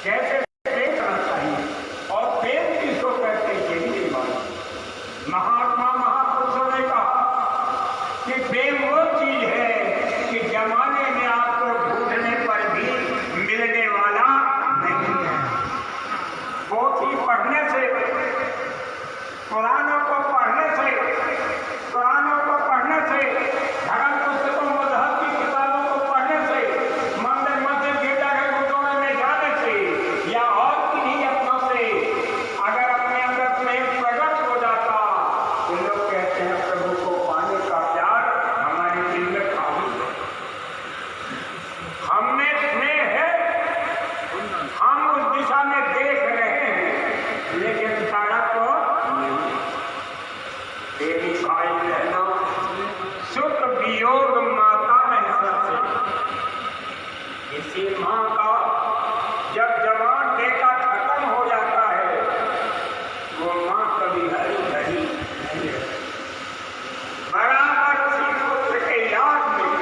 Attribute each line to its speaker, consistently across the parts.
Speaker 1: कैसे प्रेम करना चाहिए और प्रेम किसको कहते हैं ये भी नहीं मालूम। महात्मा महापुरुषों ने कहा कि प्रेम वो चीज है कि जमाने में आपको ढूंढने पर भी मिलने वाला नहीं है। पोथी पढ़ने से, पुराणों को पढ़ने से, पुराणों को पढ़ने से, धर्म पुस्तकों मजहब की किताबों को पढ़ने से, मंदिर मस्जिद गिरजा घर गुरुद्वारे में जाने से या और किन्हीं अपनों से अगर अपने अंदर प्रेम प्रकट हो जाता तो लोग कहते हैं प्रभु को पाने का प्यार हमारे दिल में खाली है। हमने स्नेह है, हम उस दिशा में देख रहे हैं लेकिन सड़क को तेरी भाई बहना सुख वियोग माता में सबसे। इसी माँ का जब जवान बेटा खत्म हो जाता है वो माँ कभी हरी भरी नहीं रहती। बराबर उसी पुत्र के याद में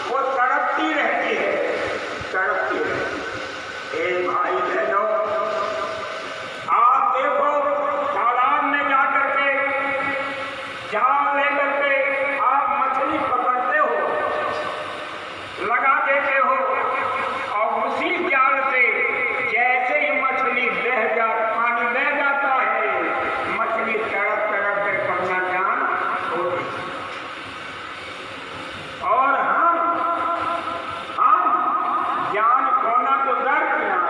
Speaker 1: वो तड़पती रहती है, तड़पती रहती है। ए भाई बहनों, आप देखो तालाब में जाकर के जाल लेकर के आप मछली पकड़ते हो, लगा देते हो और उसी जाल से जैसे ही मछली पानी बह जाता है मछली तड़प तड़प कर अपना जान खो देती। और हम जान खोना तो दर्दनाक,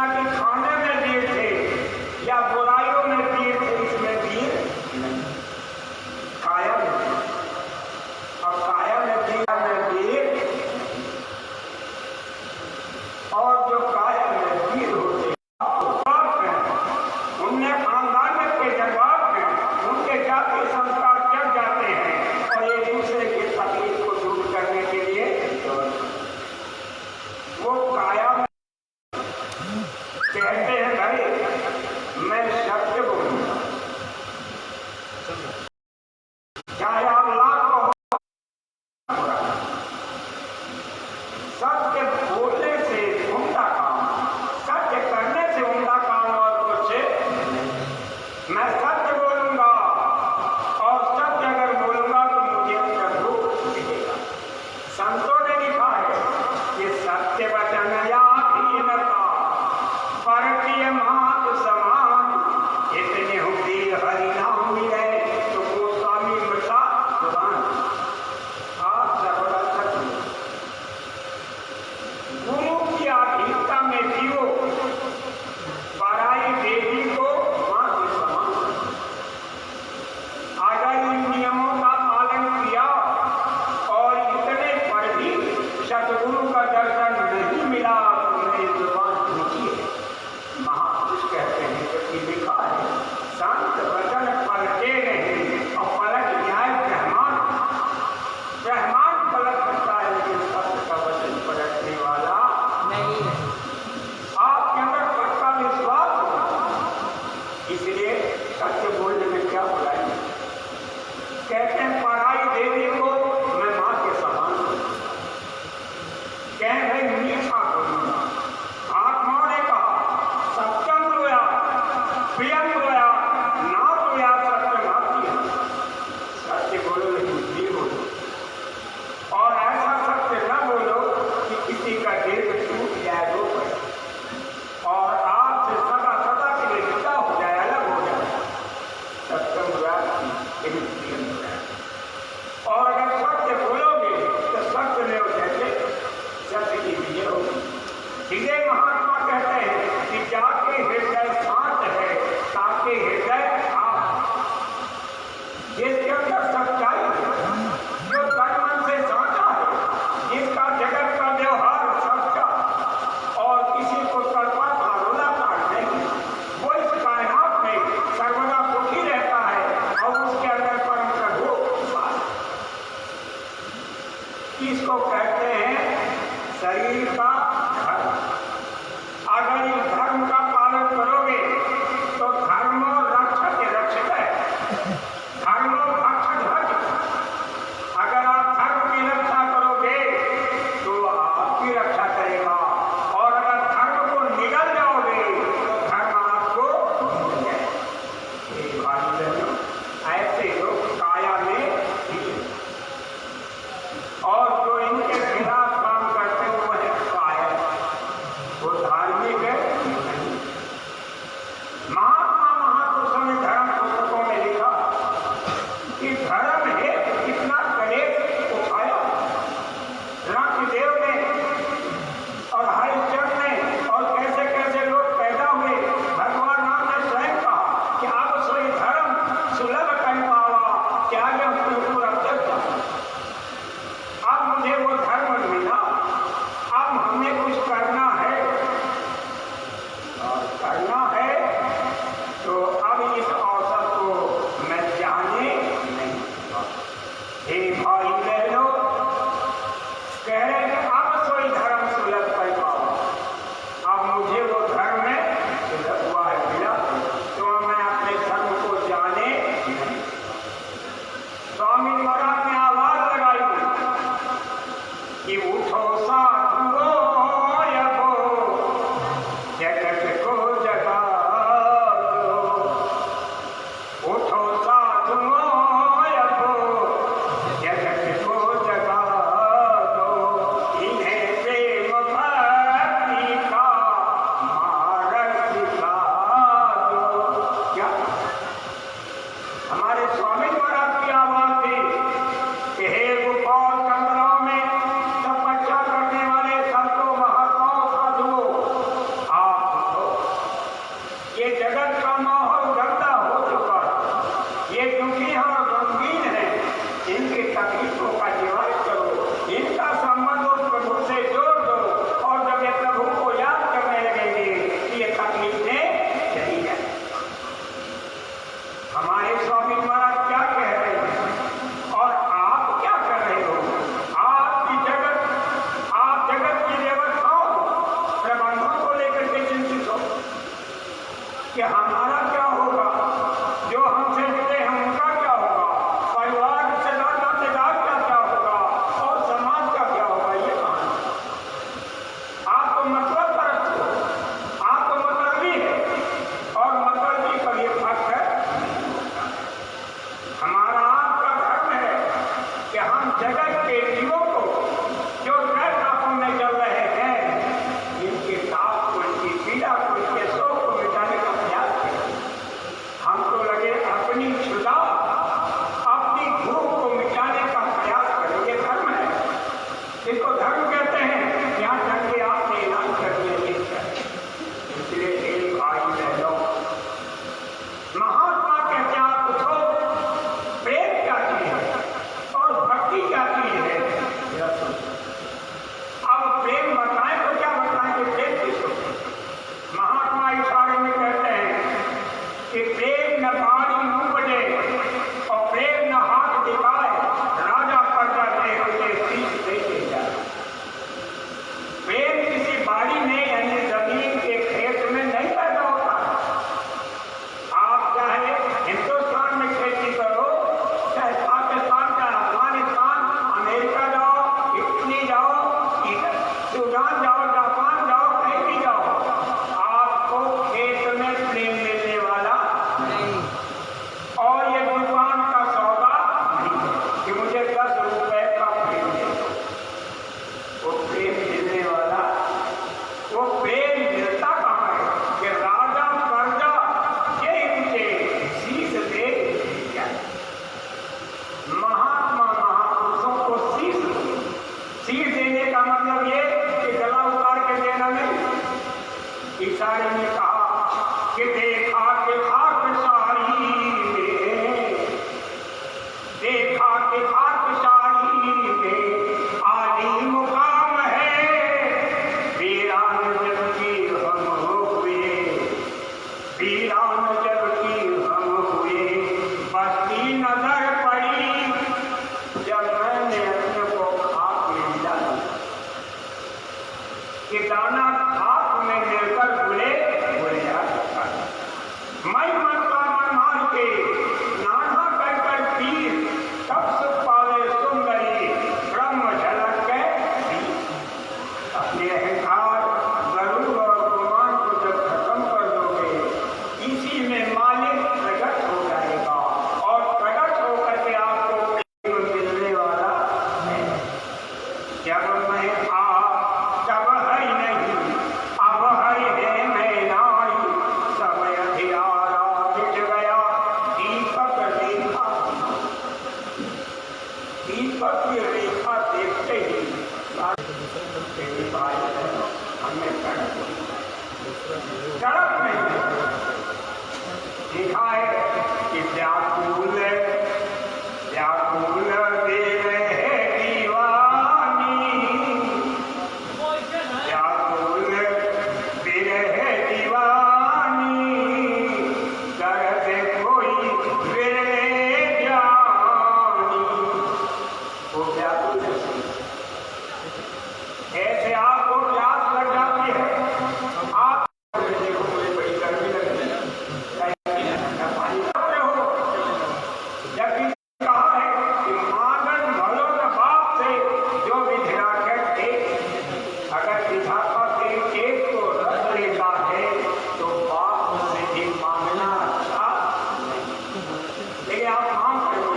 Speaker 1: दुनिया के खाने में दिए थे या बुराइयों में दिए थे, इसमें दिए नहीं। काया में दिए, और काया में दिए और जो काया में दिए होते उनने खानदान के जवाब में उनके जाति संस्कार चढ़ जाते हैं और एक दूसरे की तकलीफ को दूर करने के लिए वो काया कहते हैं भाई मैं सत्य बोलूंगा, चाहे आप लाख को सत्य बोलने से उमदा काम, सत्य करने से उमदा काम और कुछ मैं सत्य बोलूंगा और सत्य अगर बोलूंगा तो मुझे प्रभु मिलेगा। संतों ने लिखा है कि सत्य वचन या दीनता परकीय मात समान इतने हुए हरि नाम मिले तो गोस्वामी मृषा जुबान आप सर्वदा सत्य गुरु की आधीनता में जियो, पराई देवी को मां के समान। अगर इन नियमों का पालन किया और इतने पर भी सतगुरु का दर्शन नहीं मिला तो मेरी जुबान झूठी है। महापुरुष कहते हैं कि लिखा है संत वचन पलटे नहीं और पलट न्याय ब्रह्मांड, ब्रह्मांड पलट सकता है लेकिन सत्य का वचन पलटने वाला नहीं है। आपके अंदर पक्का विश्वास हो, इसलिए सत्य बोलने में क्या बुराई है। कहते हैं पराई देवी को मैं मां के समान कह भाई मीठा बोलूंगा। आत्माओं ने कहा सत्यम रोया प्रियम रोया ना रोया सत्य भाती है। सत्य बोलो लेकिन भी बोलो और ऐसा सत्य न बोलो कि किसी का दिल टूट जाए रो पड़े और आपसे सदा सदा के लिए जुदा हो जाए, अलग हो जाए। सत्यम रोया लेकिन प्रियम रोया। और अगर सत्य बोलोगे तो सत्य में हो जाएंगे, सत्य की विजय होगी। इसे महात्मा कहते हैं कि जाके हृदय शांत है ताकि हृदय आप जिसके अंदर सच्चाई है, जो तन मन से साचा है, जिसका जगत का व्यवहार सच्चा और किसी को कल्पा रोला काट नहीं, वो इस कायनात में सर्वदा सुखी रहता है और उसके अंदर परम प्रभु इसको कहते हैं शरीर का धर्म। अगर इस धर्म का पालन करोगे तो धर्मो रक्षक रक्षित है, धर्मो भक्षक भक्षक। अगर आप धर्म की रक्षा करोगे तो आपकी रक्षा करेगा और अगर धर्म को निगल जाओगे तो धर्म आपको ऐसे लोग काया में और जो इनके खिलाफ काम करते हैं वो है काया, वो धार्मिक है नहीं। महात्मा महापुरुषों ने धर्म पुस्तकों में लिखा कि धर्म है कितना कलेश उठाया। रामदेव ने और हरिश्चंद्र ने और कैसे कैसे लोग पैदा हुए। भगवान राम ने स्वयं कहा कि अब सोई धर्म सुलभ कर पावा क्या अब मुझे वो धर्म मिला, अब हमें कुछ करना है और करना है तो अब इस अवसर को मैं जाने नहीं। हे भाई बहनों, कह रहे हैं अब सोई धर्म सुलभ कर पाओ, अब मुझे वो धर्म में सुलभ हुआ है मिला तो मैं अपने धर्म को जाने नहीं। स्वामी महाराज ने आवाज लगाई कि उठो साधुओ यहो जगत को जगा दो, उठो साधुओ यहो जगत को जगा दो, इन्हें प्रेम भक्ति का मार्ग सिखा दो। क्या हमारे स्वामी महाराज की आवाज थी कि हे गोपाल कमराओं में तपस्या करने वाले संतों धर्म कहते हैं यहाँ तक कि आपने ऐलान कर दिया इसलिए एक भाई बहनों, महात्मा कहते हैं आप पूछो प्रेम क्या चीज है और भक्ति क्या चीज है। अब प्रेम बताएं तो क्या बताएं कि प्रेम किसको? महात्मा इशारे में कहते हैं कि प्रेम न बाड़ी उपजे और प्रेम न हाथ दिखाए, राजा प्रजा दे उसे शीश देके जाए। प्रेम किसी बाड़ी में यानी जमीन के खेत में नहीं पैदा होता। आप चाहे हिंदुस्तान में खेती करो, चाहे पाकिस्तान का अफगानिस्तान, अमेरिका जाओ, इटली जाओ, सूडान जाओ, जापान जाओ, कहीं भी जाओ, आपको खेत में प्रेम मिलने वाला नहीं। और ये दुकान का सौदा नहीं कि मुझे 10 रुपए का प्रेम दे दो, वो प्रेम मिलने वाला, वो प्रेम मिलता कहाँ है कि राजा प्रजा ये इनके शीश दे दिया। महात्मा महापुरुषों को शीश देने का मतलब ये कि गला उतार के देना नहीं। इशारे में कहा कि देखा के खाक सारी में, देखा के खाक सारी में आली मुकाम है, वीरान जब की हम हुए, वीरान जब की हम हुए, बस्ती नजर पड़ी जब मैंने अपने को खाक में मिला कि दाना खाक में लेकर भूले जा सकता है। मैं मनता मन मार के नाना कहकर पीर, तब सुख पावे सुंदरी ब्रह्म झलक के अपने अहंकार गरुड़ और गुमान को जब खत्म कर दोगे, इसी में मालिक प्रकट हो जाएगा और प्रकट होकर के आपको मिलने वाला है। जब मैं जब है नहीं अब है मैं नाई, समय अधियारा मिट गया दीपक रेखा, दीपक की रेखा देखते ही भाई हमें सड़क नहीं देखा है कि व्याकुल व्याकुल दे रहे दीवानी, व्याकुल दे रहे दीवानी, दर्द कोई मेरे जानी। वो व्याकुल ऐसे आपको प्यास लग जाती है, आप देखो मुझे बड़ी गर्मी लग रही है, पानी रहे हो। जबकि कहा है कि मांगन भलो न बाप से जो विधिरा के अगर विधाता के एक को रख लेता है तो बाप से भी मांगना अच्छा नहीं। लेकिन आप मांग करो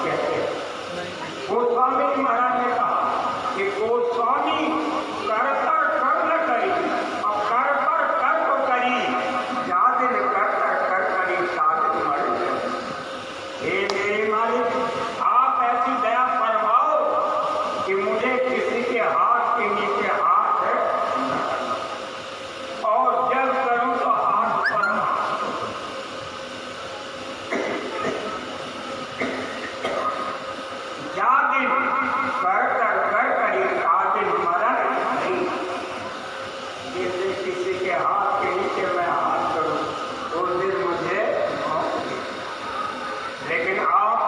Speaker 1: कहते हैं। गोस्वामी जी महाराज ने कहा कि गोस्वामी कर न करी और कर तो करी, जादिन कर करी सादिन मर। हे मेरे मालिक, आप ऐसी दया फरमाओ कि मुझे किसी के हाथ के नीचे हाथ है और जब करूं तो हाथ पर जादिन कर करी सादिन मरण नहीं। जैसे किसी के हाथ के नीचे मैं हाथ करूं तो दिन मुझे मौत मिले। लेकिन आप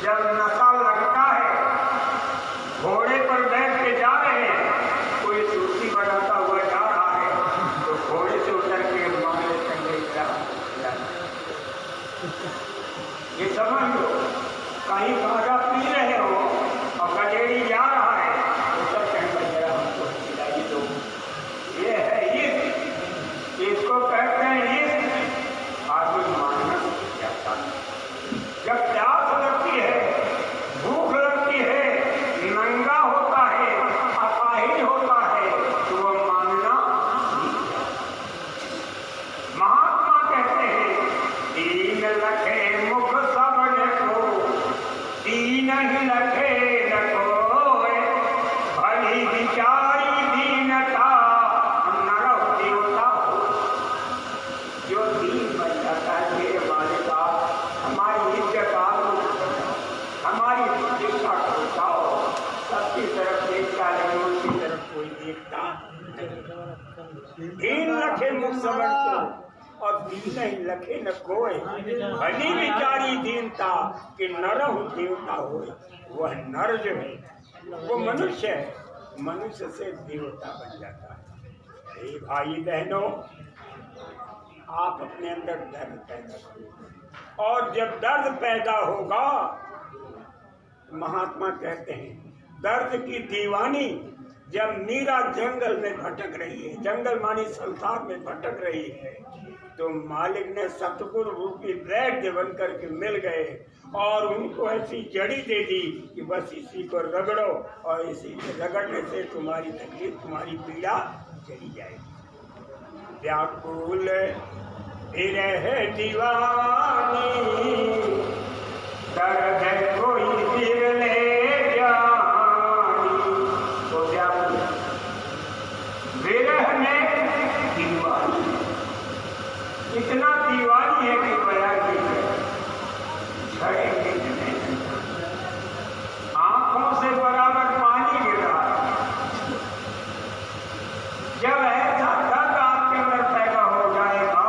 Speaker 1: जब नशा लगता है, घोड़े पर बैठ के जा रहे हैं, कोई सूची बनाता हुआ जा रहा है तो घोड़े से उतर के मांगले संगे ये समझ लो। कहीं गांजा पी रहे हो और गजेड़ी जा रहा है तो सब कहते जरा हमको खिलाई दो। ये है इश्क, इसको कहते हैं इश्क। आदमी मानना चाहता है। जब प्यास लगती है, दीन लखे न कोय, भली विचारी दीनता नर देवता हो। जो दीन बन जाता है मेरे वाले का, हमारी इज्जत हमारी प्रतिष्ठा को बचाओ। सबकी तरफ देखता नहीं, उसकी तरफ कोई देखता दीन लखे मुख समझ को, और दीन ही लखे न कोय, भली विचारी दीनता कि नर हो देवता हो। वह नर जो है वो मनुष्य है, मनुष्य से देवता बन जाता है। हे भाई बहनों, आप अपने अंदर दर्द पैदा करो, और जब दर्द पैदा होगा, महात्मा कहते हैं दर्द की दीवानी जब मीरा जंगल में भटक रही है, जंगल मानी संसार में भटक रही है, तो मालिक ने सतगुरु रूपी वैद्य बनकर के मिल गए और उनको ऐसी जड़ी दे दी कि बस इसी को रगड़ो, और इसी को रगड़ने से तुम्हारी तकलीफ, तुम्हारी पीड़ा चली जाएगी। व्याकुल विरह दीवानी, दर्द कोई बिरले जानी। तो व्याकुल विरह में दीवानी, इतना दीवानी है कि बयां की छड़ेंगे नहीं, आंखों से बराबर पानी गिर रहा है। जब ऐसा दर्द आपके अंदर पैदा हो जाएगा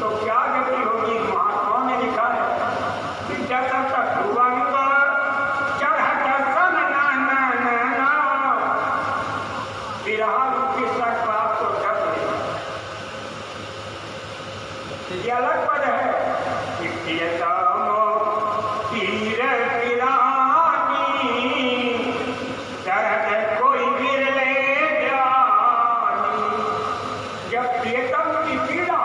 Speaker 1: तो क्या गति होगी? महात्माओं ने लिखा है कि जब तक भुवन पर चढ़त सन ना विरह रूपी सट बात तो जब ये अलग पद है कि प्रियतम पीर पिरानी, दर्द कोई बिरले जानी। जब प्रियतम की पीड़ा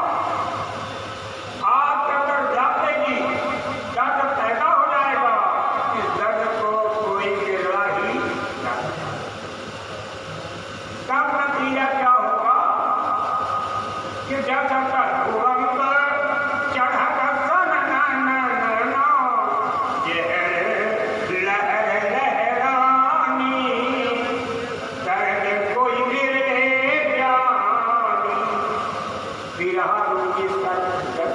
Speaker 1: आप अंदर जातेगी, दर्द पैदा हो जाएगा, इस दर्द को कोई गिरा ही नहीं। तब नतीजा क्या होगा कि जब तक भुवन पर चढ़त सन ना लहर लहरानी, दर्द कोई बिरले जानी। विरह रूपी सट जब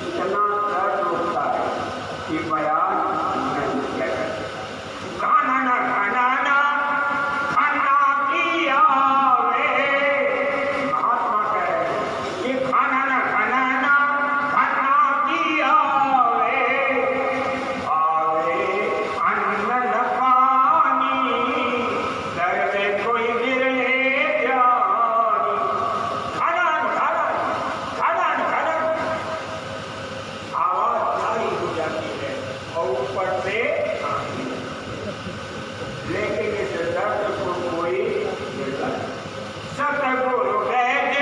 Speaker 1: इतना दर्द होता है कि बयान नहीं किया जा सकता। घना किया महात्मा कह रहे हैं कि घना किया आवे अन्न न पानी, दर्द कोई बिरले जानी। आवाज जारी हो जाती है और ऊपर से लेकिन इस दर्द को कोई सतगुरु वैद्य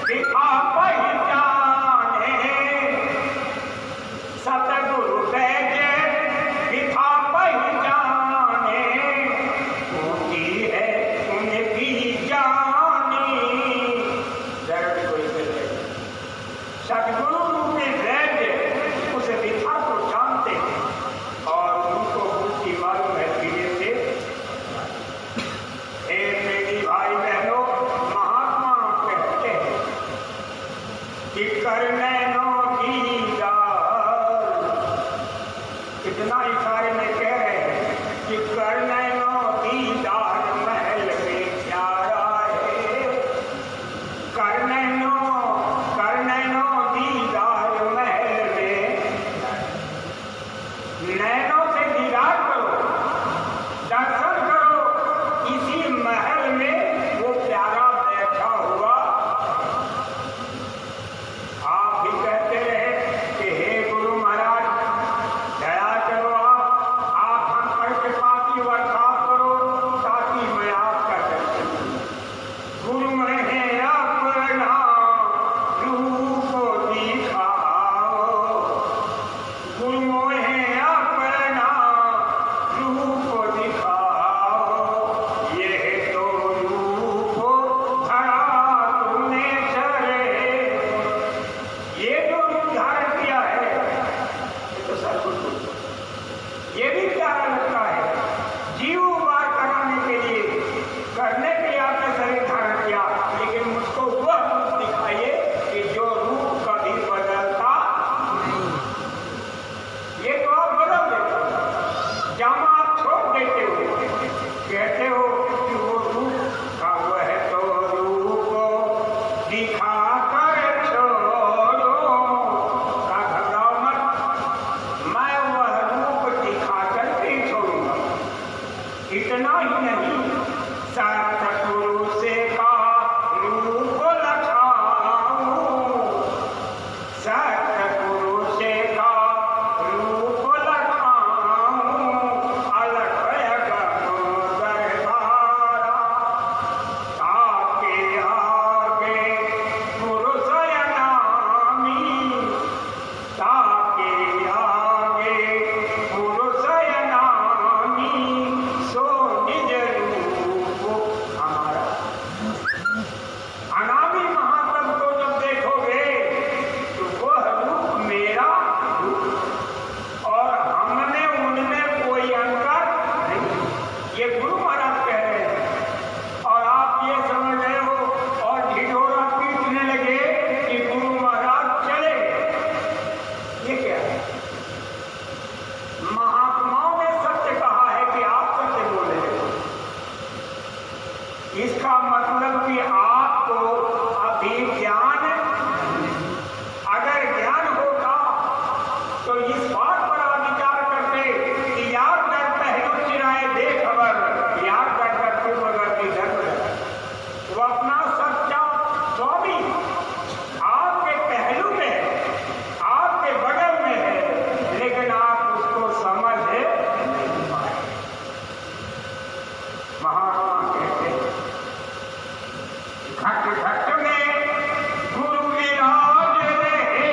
Speaker 1: दिखा पहचाने, सतगुरु वैद्य दिखा पहचाने, होती है उनकी जानी। दर्द कोई बिरले, सतगुरु रूपी वैद्य उस दिशा को जानते हैं और उनको मुक्ति मालूम है धीरे से। मेरी भाई बहनों, महात्मा कहते हैं कि करनैनों दीदार, इतना इशारे में कह रहे हैं कि करनैनों दीदार महल में प्यारा है। करनैनों दीदार महल में, नैनों से दीदार करो, दर्शन करो, इसी महल में वो प्यारा बैठा हुआ। आप भी कहते रहे कि हे गुरु महाराज दया करो, आप हम पर कृपाती वर्षाप करो ताकि मैं आपका दर्शन करूं। गुरु में अपना रूप दिखाओ, गुरु में अपना रूप दिखाओ, ये तो रूप धरा तुमने सरे। ये जो रूप धारण किया है तो इस बात पर आप विचार करते कि यार कर पहलू चिराए दे खबर, यार कर तुम अगर किधर वो अपना सच्चा स्वामी आपके पहलू में है, आपके बगल में है, लेकिन आप उसको समझ नहीं पाए। महात्मा कहते घट घट में गुरु विराज रहे,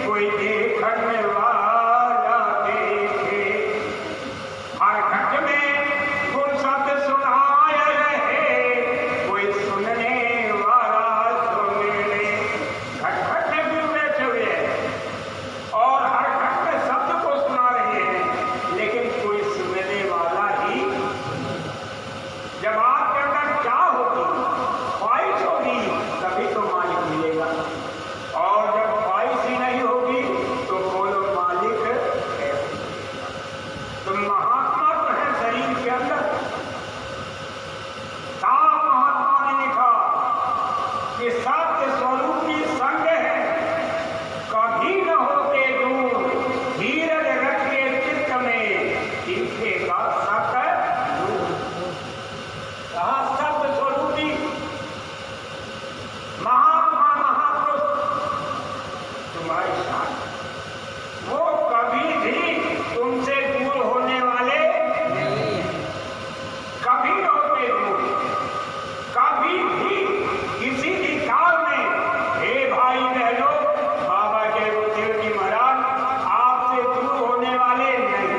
Speaker 1: कोई देखने वाला देखे, हर घट में गुरु शब्द सुनाए रहे, कोई सुनने वाला सुने ले। घट घट में गुरु बैठे हुए हैं और हर घट में शब्द को सुना रहे हैं, लेकिन कोई सुनने वाला ही। जब आपके अंदर क्या होगी, ख्वाहिश होगी, तभी तो मालिक मिलेगा, और जब ख्वाहिश ही नहीं होगी तो बोलो मालिक कैसे। तो महात्मा तो है शरीर के अंदर। साफ महात्मा ने लिखा कि सत्य स्वरूप की संग है, कभी न होते दूर, धीरज रखिए चित्त में, दिखेगा सत्य दूर। कहा सत्य स्वरूपी महात्मा महापुरुष तुम्हारे साथ, वो कभी भी तुमसे दूर होने वाले नहीं, कभी न होते दूर, कभी भी किसी भी काल में। हे भाई बहनों, बाबा के गुरुदेव जी महाराज आपसे दूर होने वाले नहीं।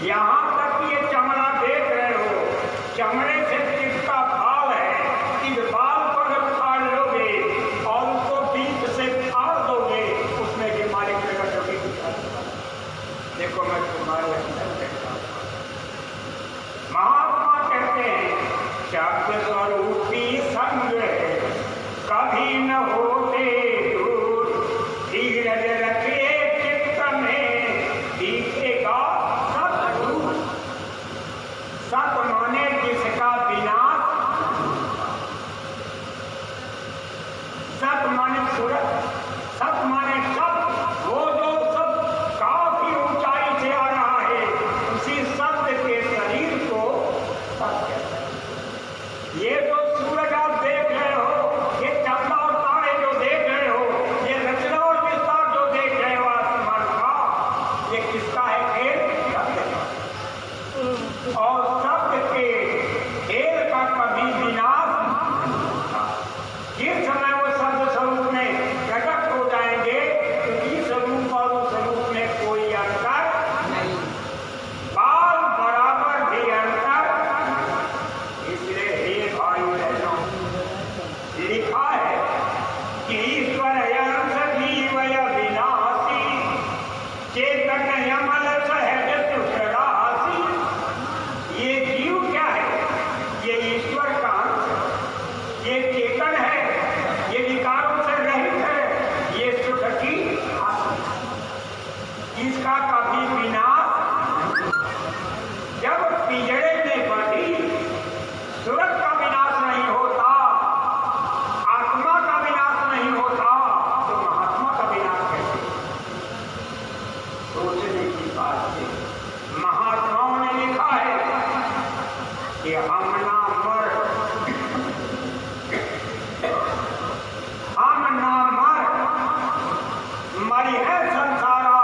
Speaker 1: यहाँ तक ये चमड़ा देख रहे हो, चमड़े से किसका भाव है, इस बाल को अगर फाड़ लोगे और उसको बीच से फाड़ दोगे, उसमें भी मालिक प्रकट होगी। देखो मैं तुम्हारे अंदर देखता हूँ। महात्मा कहते हैं शब्द स्वरूपी संग है, कभी न होते दूर, धीरज रखिए चित्त में, दिखेगा सतगुरु। सत माने जिसका विनाश, सत माने सूरत, सत माने सब, वो जो सब काफी ऊंचाई से आ रहा है, उसी सत्य के शरीर को सत कहते हैं। ये जो सूरज आप देख रहे हो, ये चंदा और तारे जो देख रहे हो, ये रचना और विस्तार जो देख रहे हो आसमान का, ये किसका है खेल? सत्य का। और सत्य के खेल का कभी विनाश नहीं। जिस समय वो शब्द स्वरूप में प्रकट हो जाएंगे, तो इस रूप और उस रूप में कोई अंतर नहीं, बाल बराबर भी अंतर। इसलिए हे भाई बहनों, लिखा है कि ईश्वर अंश जीव विनाशी, चेतन यमल सहज सुख राशि। ये जीव क्या है? ये ईश्वर का अंश है, ये चेतन है, ये विकारों से रहित है, ये सुख की आशा, इसका कभी विनाश। जब पिंजड़े में बंधी सूरत का विनाश नहीं होता, आत्मा का विनाश नहीं होता, तो महात्मा का विनाश कैसे? सोचने की बात है। महात्माओं ने लिखा है कि हम ना मर, हम ना मरी है संसारा,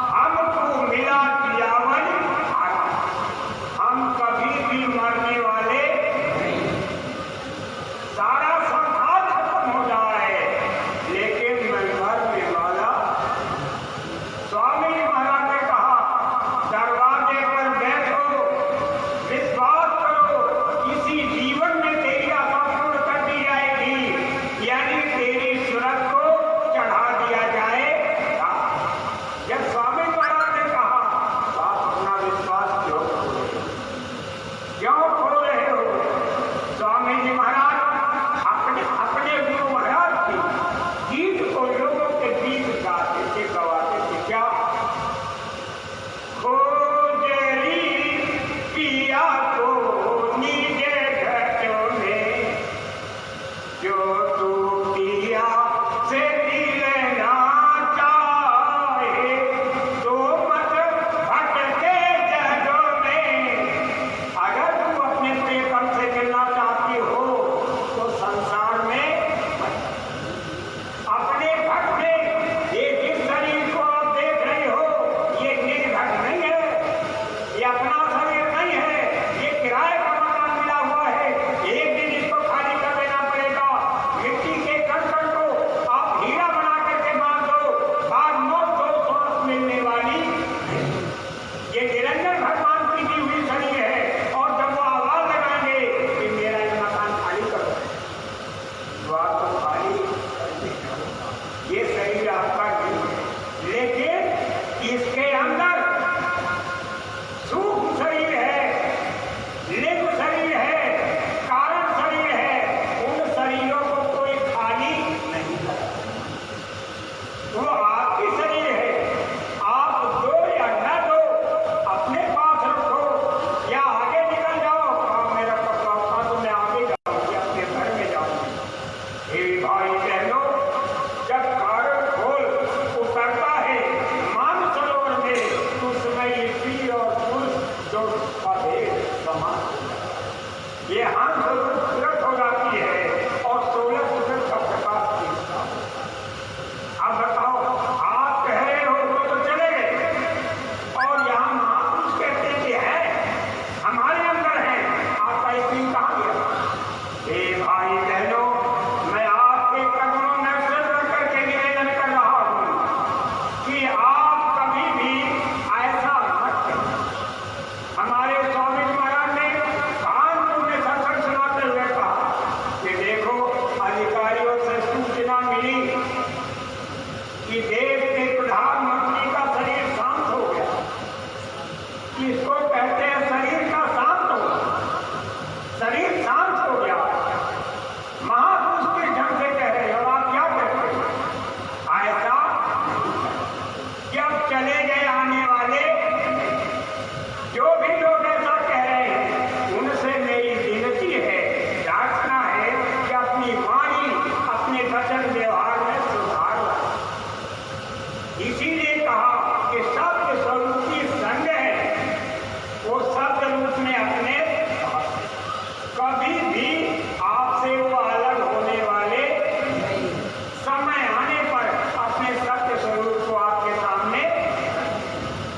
Speaker 1: हमको मिला जियावन आरा। हम कभी भी मरने वाले नहीं। सारा संसार खत्म हो जाए, लेकिन मैं मरने वाला। स्वामी महाराज ने कहा, दरवाजे पर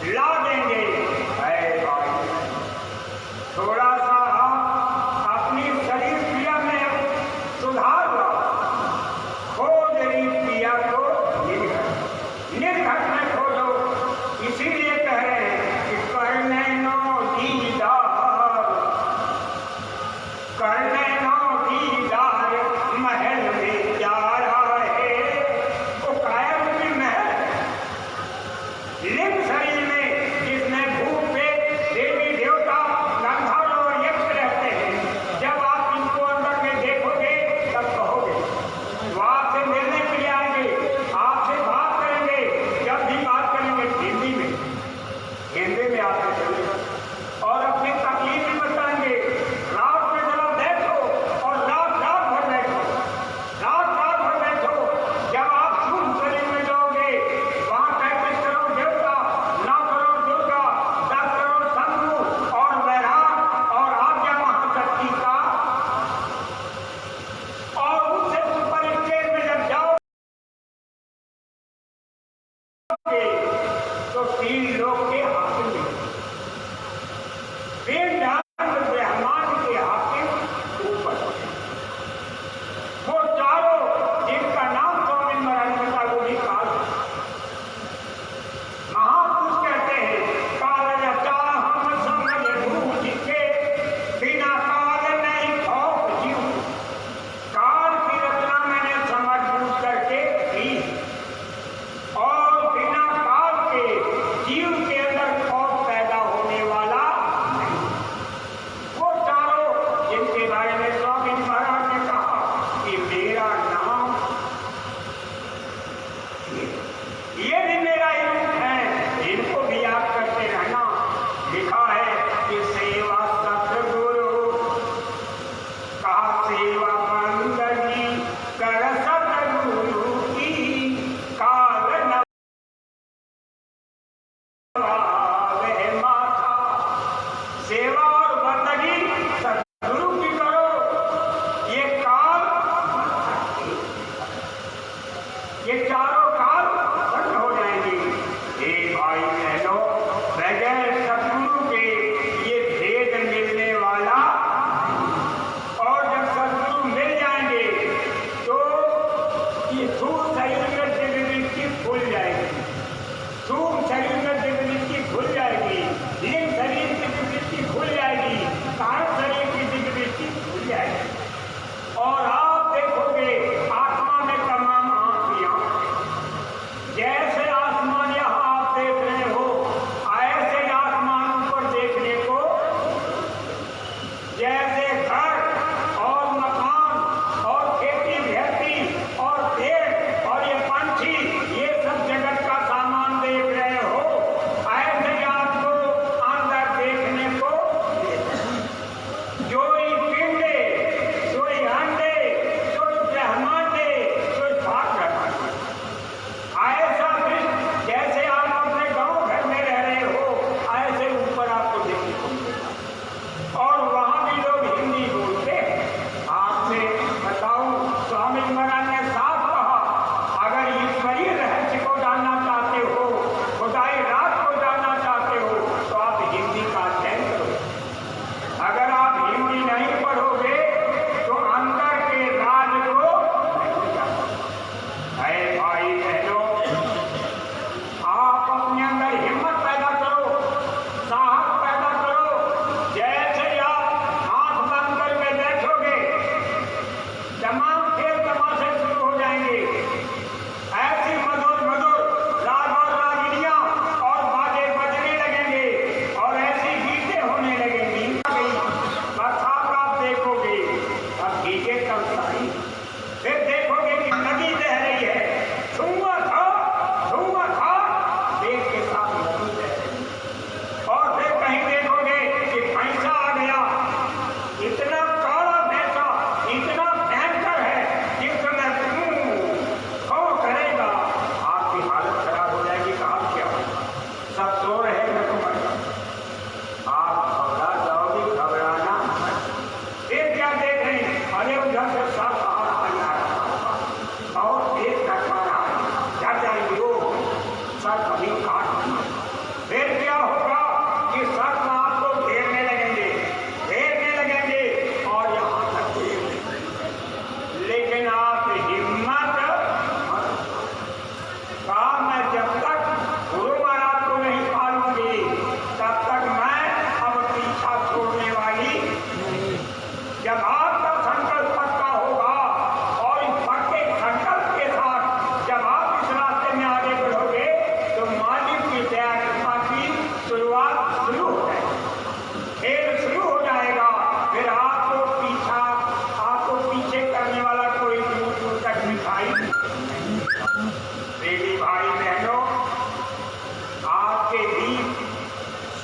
Speaker 1: ला देंगे। है भाई, थोड़ा सा अपनी शरीर क्रिया में सुधार लो। खोज रही क्रिया को निर्घट में खोजो। इसीलिए कह रहे हैं कि करने नो दीदार, करने नो दीदार महल में जा रहा है। वो काया रूपी महल लिंग शरीर में, जिसमें भूत प्रेत देवी देवता गंधर्व और यक्ष रहते हैं। जब आप इनको अंदर में देखोगे तब कहोगे, वो आपसे मिलने के लिए आएंगे, आपसे बात करेंगे। जब भी बात करेंगे हिंदी में आपसे चलेगा और अपनी तकलीफ भी बताएंगे। रात में जरा बैठो और रात रात भर बैठो, रात रात भर बैठो। जब आप शुभ शरीर में जाओगे, वहां 35 करोड़ देवता, 9 करोड़ दुर्गा, 10 करोड़ शंभु और वैराग और आज्ञा महाशक्ति का, और उससे ऊपर स्टेज में जब जाओगे तो 3 लोग के हाकिम ब्रह्मांड के हाकिम ऊपर, वो चारों जिनका नाम स्वामी महाराज का वो भी काल महापुरुष कहते हैं। काल रचा हम समझ भूज के, बिना काल नहीं खौफ जीव। काल की रचना मैंने समझ बूझ करके की और बिना काल के जीव के अंदर खौफ पैदा होने वाला नहीं। वो चारों जिनके बारे में स्वामी महाराज ने कहा कि मेरा नाम, ये भी मेरा ही रूप है, इनको भी याद करते रहना। लिखा है कि सेवा सतगुरु का, सेवा बंदगी कर सतगुरु की, काल नवावे माथा। सेवा और बंदगी सतगुरु की करो, ये काल, ये चारों काल बंद हो जाएंगे। हे भाई बहनों, बगैर सतगुरु के ये भेद मिलने वाला, और जब सतगुरु मिल जाएंगे तो ये स्थूल शरीर में दिव्यदृष्टि खुल जाएगी, सूक्ष्म शरीर में दिव्यदृष्टि खुल जाएगी, लिंग शरीर की दिव्यदृष्टि खुल जाएगी, कारण शरीर की दिव्यदृष्टि खुल जाएगी। और आप देखोगे आत्मा में तमाम आंखियां, जैसे आसमान यहाँ आप देख रहे हो, ऐसे आसमान ऊपर देखने को, जैसे घर और मकान और खेती गृहस्थी और पेड़ और ये पंछी, ये सब जगत का सामान देख रहे हो, ऐसे आपको अंदर देखने को जोई पिंडे, जोई अंडे, जोई ब्रह्मांडे, जोई भाग रहा। ऐसा दृश्य जैसे आप अपने गांव घर में रह रहे हो, ऐसे ऊपर आपको देखने को मिलेगा। और वहां भी लोग हिंदी बोलते हैं। आपसे बताऊं, स्वामी महाराज ने साफ कहा, अगर ईश्वरीय रहस्य को जानना चाहते हो, खुदाई रात को जानना चाहते हो, तो आप हिंदी का अध्ययन करो। अगर आप हिंदी नहीं पढ़ोगे तो अंदर के राज को नहीं जान सकते। है भाई बहनों, आप अपने अंदर हिम्मत पैदा करो, साहस पैदा करो। जैसे आप आंख बंद करके बैठोगे, तमाम खेल तमाशे शुरू हो जाएंगे। ऐसी मधुर मधुर राग और रागिनियां और बाजे बजने लगेंगे और ऐसी गीतें होने लगेंगी। बरसात आप देखोगे, अब भीगे कब साई, फिर देखोगे कि नदी बह रही है, छुआ था देख के साथ नदी बह रही है। और फिर कहीं देखोगे कि भैंसा आ गया, इतना काला भैंसा, इतना भयंकर है, जिस समय कौन करेगा, आपकी हालत खराब हो जाएगी। कहा क्या सब सो रहे हैं, आप घबरा जाओगे, घबराना। फिर क्या देख रहे हैं, अरे उधर से सब आ रहा है और एक रखा रहा है, क्या जाएंगे वो सब कभी काट, फिर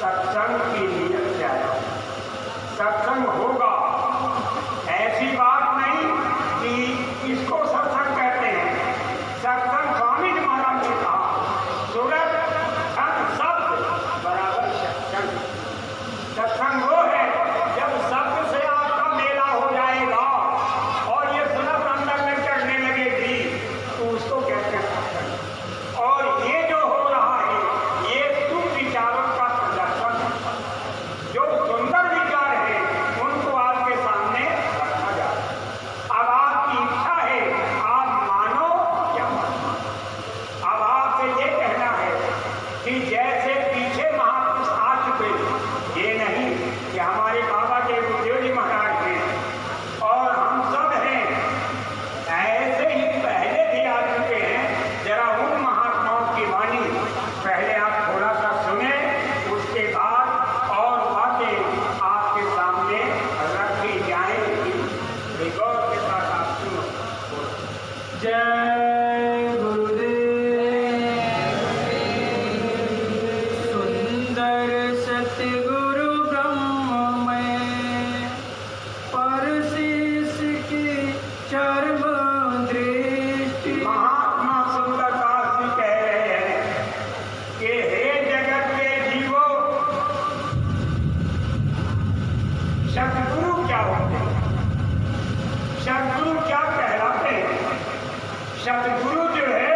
Speaker 1: सत्संग की नियत क्या है? सत्संग होगा, ऐसी बात नहीं कि इसको सत्संग कहते हैं। सत्संग स्वामी जी महाराज ने कहा, सूरत सत शब्द बराबर सत्संग। सत्संग वो है जब शब्द से आपका मेला हो जाएगा और ये सुनत अंदर में चढ़ने लगेगी, तो उसको कहते हैं सत्संग। और ये जो हो रहा है ये शुभ विचारों का प्रदर्शन है। जो सुंदर विचार है उनको आपके सामने रखा जाए। अब आपकी इच्छा है, आप मानो या मत मानो। अब आपसे ये कहना है कि जैसे पीछे महापुरुष आ चुके, ये नहीं कि हमारे बाबा के गुरुदेव जी महाराज हैं और हम सब हैं, ऐसे ही पहले भी आ चुके हैं। जरा उन महात्माओं की वाणी पहले आप थोड़ा सा सुने, उसके बाद और बातें आपके सामने रखी जाएंगी। गौर के साथ आप सुनो।
Speaker 2: जय गुरुदेव। सुंदर सतगुरु ब्रह्ममय परशिष की चर्म दृष्टि।
Speaker 1: महात्मा सुंदरदास जी कह रहे हैं कि हे जगत के जीवो, सतगुरु क्या होते हैं? सतगुरु क्या कहलाते हैं? सतगुरु जो है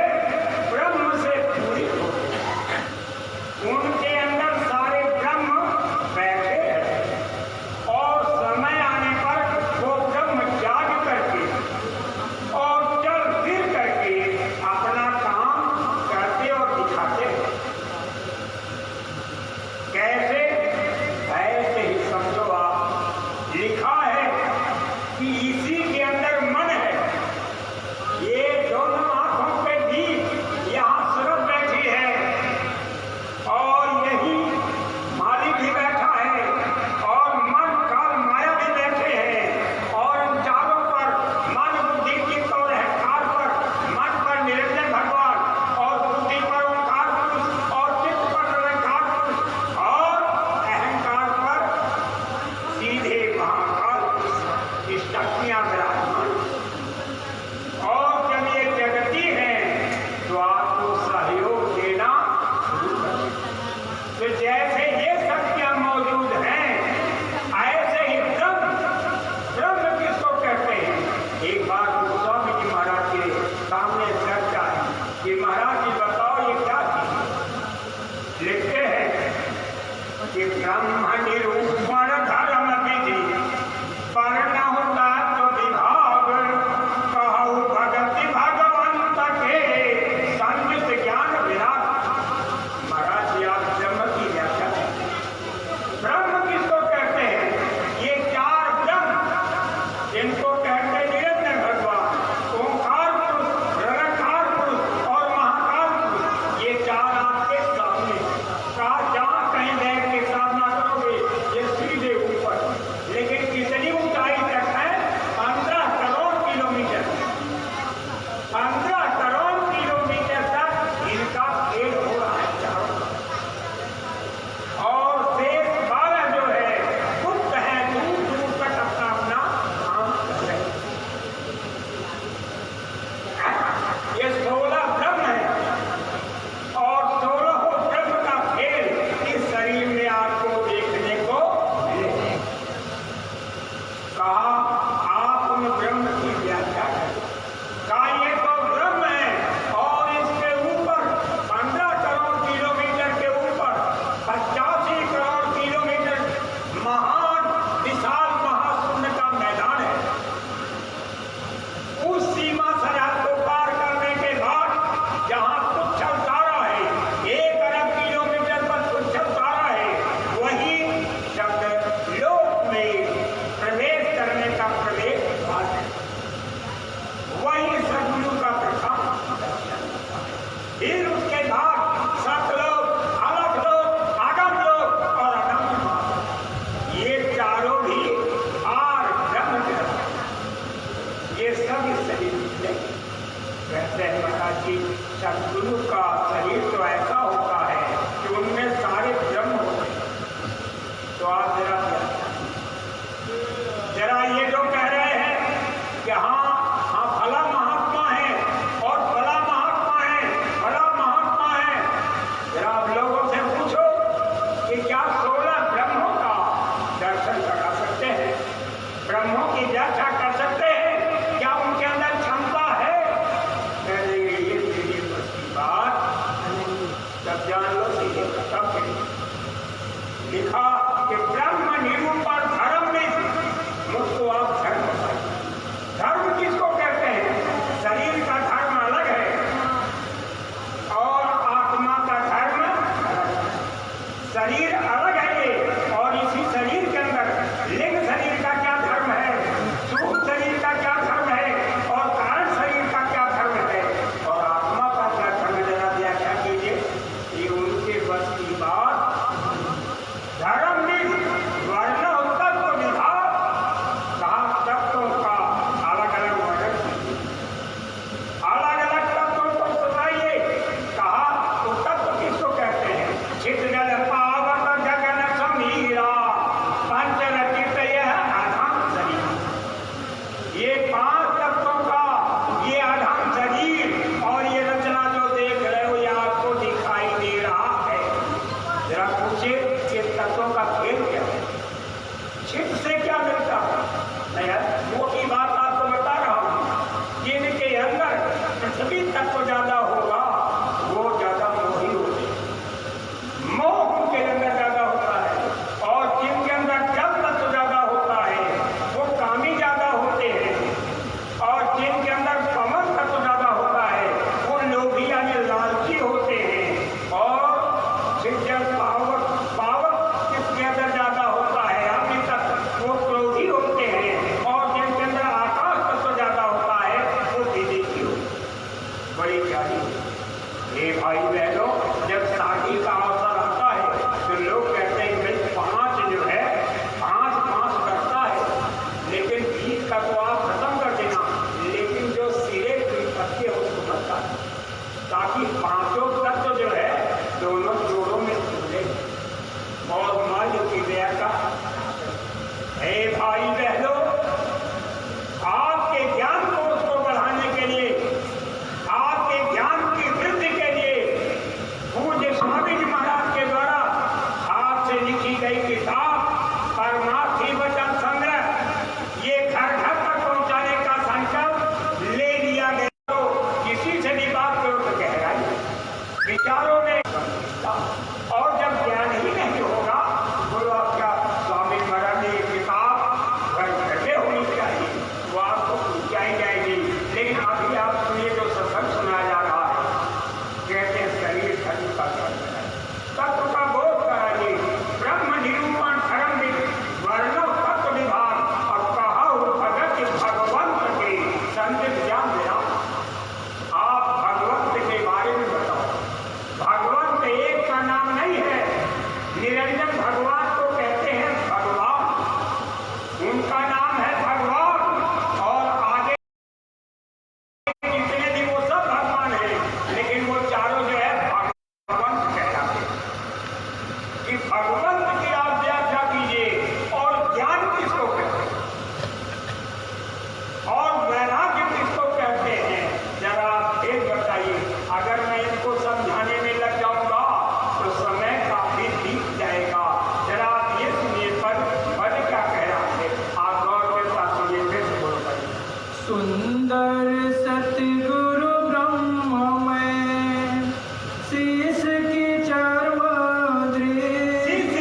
Speaker 1: ब्रह्म से पूरी होते हैं, उनके अंदर सारे ब्रह्म बैठे हैं और समय आने पर वो ब्रह्म जाग करके और चल फिर करके अपना काम करते और दिखाते हैं। कैसे? ऐसे ही समझो आप, लिखा है कि इसी के अंदर मन है। ये दोनों आंखों पे भी यहाँ सूरत बैठी है और यही माली भी बैठा है और मन काल माया भी बैठे हैं और इन चारों पर मन बुद्धि चित्त और अहंकार पर, मन पर निरंजन भगवान और बुद्धि पर ओंकार पुरुष और चित्त पर निरंकार पुरुष और अहंकार पर सीधे महाकाल पुरुष, इस शक्तियां विराजमान। और जब ये जगती है तो आपको सहयोग देना शुरू करें। तो जैसे ये शक्तियां मौजूद हैं, ऐसे ही ब्रह्म, ब्रह्म किसको कहते हैं? एक बार स्वामी जी महाराज के सामने चर्चा है कि महाराज जी बताओ ये क्या चीज? लिखते हैं कि ब्रह्म निरूपण धर्म विधि पर न होता तो विभाग, कहु भगति भगवंत के संयुक्त ज्ञान विराग। महाराज जी आप ब्रह्म की व्याख्या करें। ब्रह्म किसको कहते हैं? ये चार ब्रह्म, इनको कहते हैं निरंजन भगवान, ओंकार पुरुष, निरंकार पुरुष और महाकाल पुरुष। ये चार आपके सामने का, जहाँ कहीं बैठ के साधना करोगे ये ये कर्तव्य लिखा कि ब्रह्म निरूपण धर्म में मुझको आप धर्म बताइए। धर्म किसको कहते हैं? शरीर का धर्म अलग है और आत्मा का धर्म अलग है। शरीर अलग है ये, और इसी शरीर के अंदर लिंग शरीर का क्या धर्म है, सूक्ष्म शरीर का क्या धर्म है, और कारण शरीर का क्या धर्म है, और आत्मा का क्या धर्म, जरा व्याख्या कीजिए। ये उनके बस की बात। धर्म में वर्ण तत्व विभाग कहा, तत्वों का अलग अलग वर्णन कीजिए, अलग अलग तत्वों को सुनाइए। कहा तो तत्व किसको कहते हैं? चित जल पावक गगन समीरा पंचरचित यह आधाम शरीर। ये 5 तत्वों का ये आधाम शरीर और ये रचना जो देख रहे हो ये आपको दिखाई दे रहा है। जरा पूछिए कि तत्वों का खेल क्या है? चित्त से क्या मिलता है? नहीं, वो की बात आपको बता रहा हूं। जिनके अंदर पृथ्वी तत्व ज्यादा होगा वो ज्यादा मोही होते हैं, मोह उनके अंदर ज्यादा होता है। और जिनके अंदर जल तत्व ज्यादा होता है वो कामी ज्यादा होते हैं। और जिनके अंदर पवन तत्व ज्यादा होता है वो लोभी यानी लालची होते हैं। और जल पावक किसके अंदर ज्यादा होता है? अभी तक वो क्रोधी होते हैं। और जिनके अंदर आकाश तत्व ज्यादा होता है वो विदेशी होते हैं, बड़ी प्यारी। ये भाई बहनों, जब शादी का अवसर आता है तो लोग कहते हैं भाई 5 जो है 5 करता है, लेकिन बीच का तो आप खत्म कर देना, लेकिन जो सिरे की पत्ते उसको मत काटना, ताकि 5 तत्व जो है दोनों जोड़ों में जुड़े। और मर्द की व्याख्या, हे भाई बहनों, आपके ज्ञान को उसको बढ़ाने के लिए, आपके ज्ञान की वृद्धि के लिए पूज्य स्वामी जी महाराज के द्वारा हाथ से लिखी गई किताब परमार्थी वचन संग्रह ये घर घर तक पहुंचाने का संकल्प ले लिया गया। तो किसी से भी बात करो तो गहराई विचारों में, और जब ज्ञान ही नहीं होगा तो आप क्या? स्वामी महाराज ने किताब घर बैठे होनी चाहिए, वो आपको पहुंचाई जाएगी। लेकिन अभी आप सुनिए जो सत्संग सुनाया जा रहा है, कहते हैं शरीर धर्म का तत्व है, तत्व का बोध कराइए। ब्रह्म निरूपण धर्म में वर्णो तत्व विभाग और कहा भगत भगवंत के संदिग्ध ज्ञान देना। आप भगवंत के बारे में बताओ। भगवंत एक का नाम नहीं है, निरंजन भगवान को कहते हैं भगवान, उनका नाम है भगवान। और आगे जितने भी वो सब भगवान है, लेकिन वो चारों जो है भगवंत कहलाते हैं। कि भगवंत की आप व्याख्या कीजिए। और ज्ञान किसको कहते हैं और वैराग्य किसको कहते हैं? जरा एक बताइए। अगर मैं इनको समझाने में लग जाऊंगा तो समय काफी बीत जाएगा। जरा आप ये सुनिए, पद क्या कह रहा है, आप गौर के साथ सुनिए, फिर से बोलो भाई।
Speaker 2: सुंदर सतगुरु ब्रह्ममय शीश की चारवां दृष्टि।
Speaker 1: शीश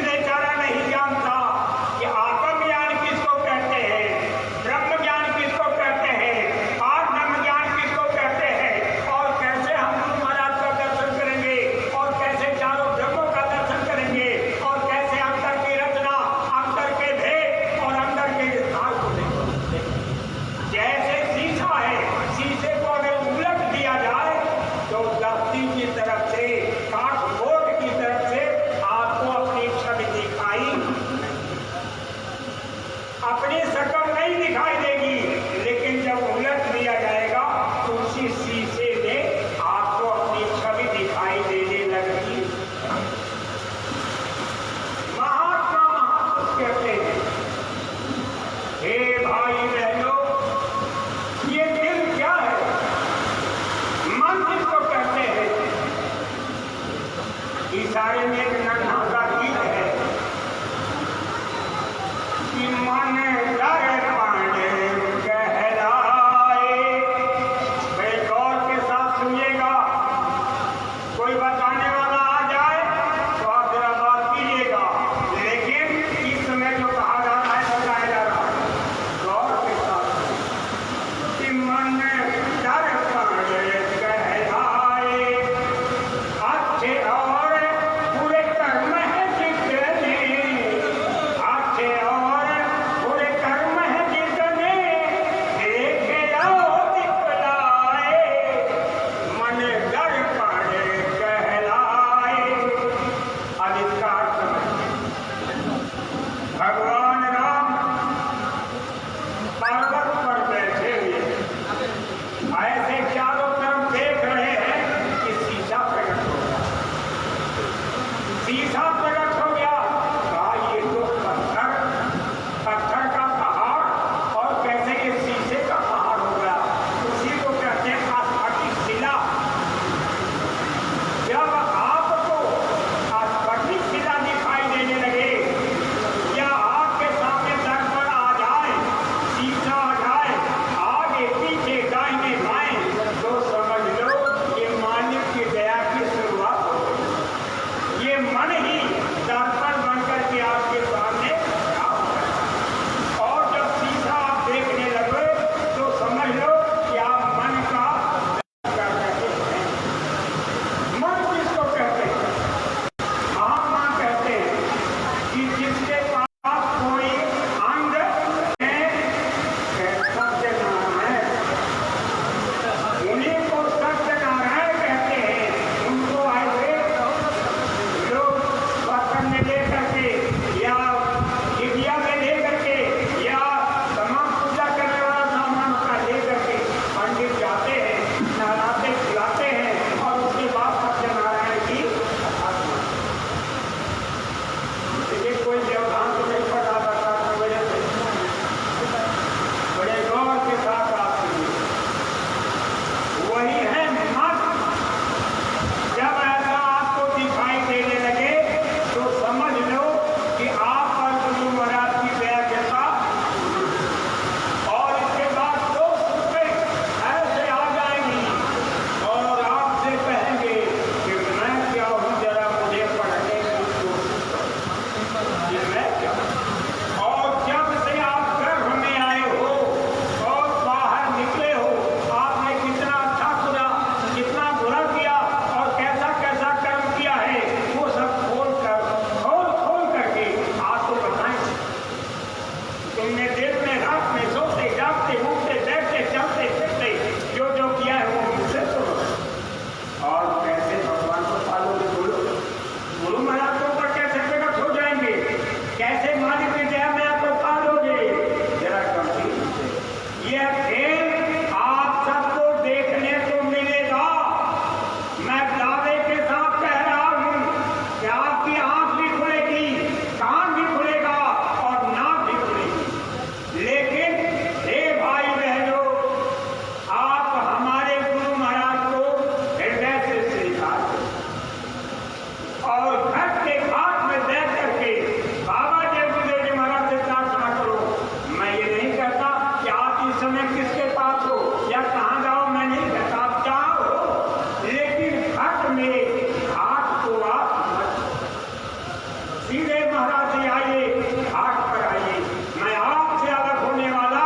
Speaker 1: सीधे महाराज जी आइए, घाट पर आइए। मैं आपसे अलग होने वाला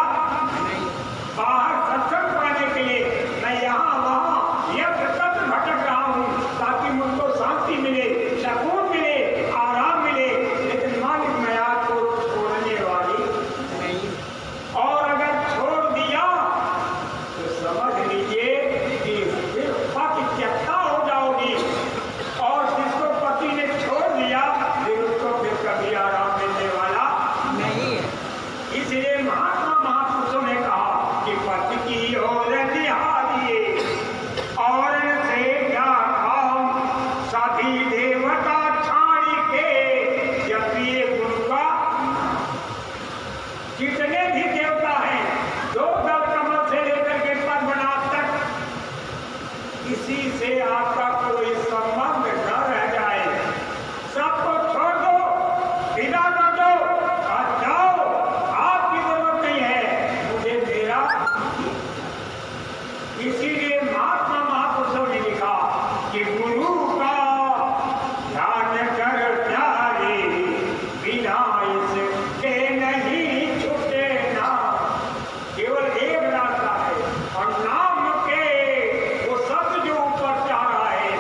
Speaker 1: बाहर सत्संग पाने के लिए मैं यहाँ वहाँ यत्र तत्र भटक रहा हूँ ताकि मुझको शांति मिले, सुकून मिले, आराम मिले। लेकिन मालिक मैं आपको छोड़ने वाली नहीं, और अगर छोड़ दिया तो समझ लीजिए कि फिर पति त्यक्ता हो जाओगी, और जिसको पति ने छोड़ दिया फिर उसको फिर कभी आराम मिलने वाला नहीं है। इसलिए महात्मा महापुरुषों ने कहा कि पति की ओर निहारिए और से क्या काम, सभी देवता छाड़ी के जपिए गुरु का। जितने भी देवता हैं, दो दल कमल से लेकर के पद्मनाभ तक, किसी से आपका कोई संबंध न रह जाए, सबको छोड़ दो, विदा कर दो, और जाओ, आपकी जरूरत नहीं है, मुझे मेरा। इसीलिए महात्मा महापुरुषों ने लिखा कि गुरु का ध्यान कर प्यारे, बिना इसके नहीं छूटे ना। केवल एक रास्ता है, और नाम के वो शब्द जो ऊपर जा रहा है,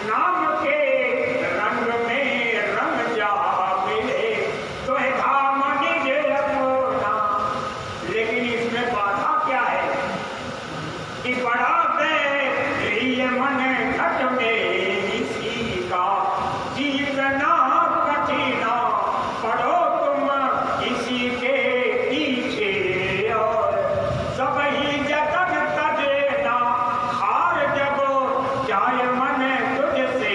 Speaker 1: नाम के रंग में रंग जा मिले तो है धाम निजे अपना। लेकिन इसमें बाधा क्या है कि बड़ा प्रिय मन घट में इसी का जीतना कठिना, पढ़ो तुम इसी के पीछे और सब ही जगत तजेना। हार जब जाय मन तुझसे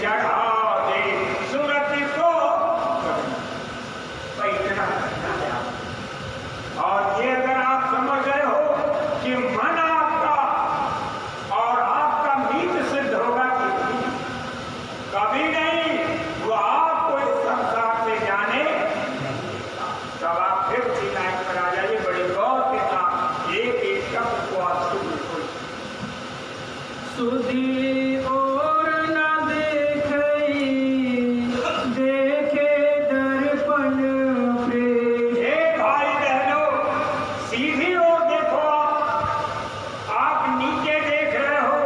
Speaker 1: चढ़ा दे सूरत को। तो इतना करना है। और ये अगर आप समझ रहे हो कि मन आपका और आपका मीत सिद्ध होगा कि कभी नहीं, वो आपको इस संसार से जाने, तब आप फिर सी लाइन पर आ जाइए। बड़े गौर के साथ एक एक शब्द को आप सुन।
Speaker 2: सुधी और न देखई, देखे दर्पण प्रेम।
Speaker 1: हे भाई बहनों, सीधी ओर देखो। आप नीचे देख रहे हो,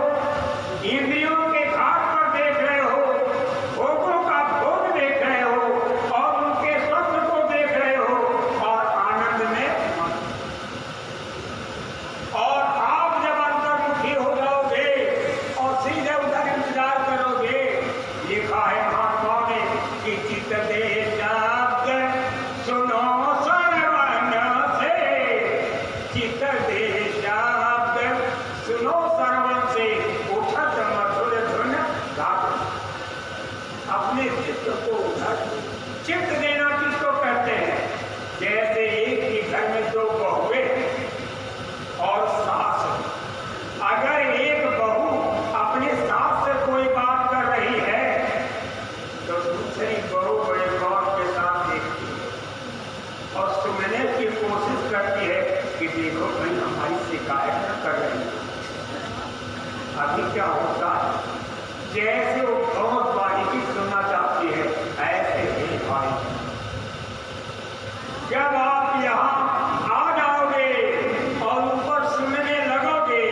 Speaker 1: इंद्रियों के घाट पर देख रहे हो, भोगों का भोग देख रहे हो, और उनके स्वप्न को देख रहे हो, और आनंद में। और आप जब अंतर्मुखी हो जाओगे और सीधे उधर इंतजार करोगे, लिखा है महात्माओं ने कि चित्त दे शब्द सुनो श्रवण से, चित्त दे शब्द सुनो श्रवण से, उठत मधुर धुन गात। अपने चित्त को उधर, चित्त देना किसको कहते हैं? जैसे एक ही घर में दो बहुएं और सास, अगर एक बहू अपने सास से कोई बात कर रही है तो दूसरी बहू बड़े गौर के साथ देखती है और सुनने की कोशिश करती है कि देखो भाई हमारी शिकायत न कर रही है। अभी क्या होता है, जैसे वो बहुत बारीकी सुनना चाहती है, ऐसे ही भाई जब आप यहाँ आ जाओगे और ऊपर सुनने लगोगे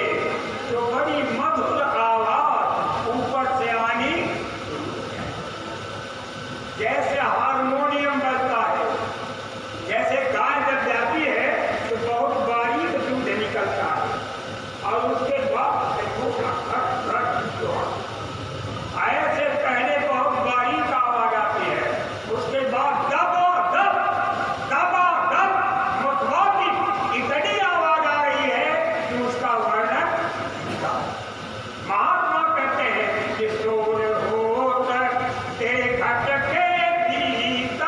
Speaker 1: तो बड़ी मधुर आवाज ऊपर से आनी, जैसे हारमोनियम बजता है। जैसे गाय जब जाती है तो बहुत बारीक दूध निकलता है, और उसके बाद देखो ऐसे पहले बहुत बारीक आवाज आती है, उसके बाद दबा दब दबा दब मतवाती इतनी आवाज आ रही है कि उसका वर्णन। महात्मा कहते हैं कि शोर हो ते घट के भीतर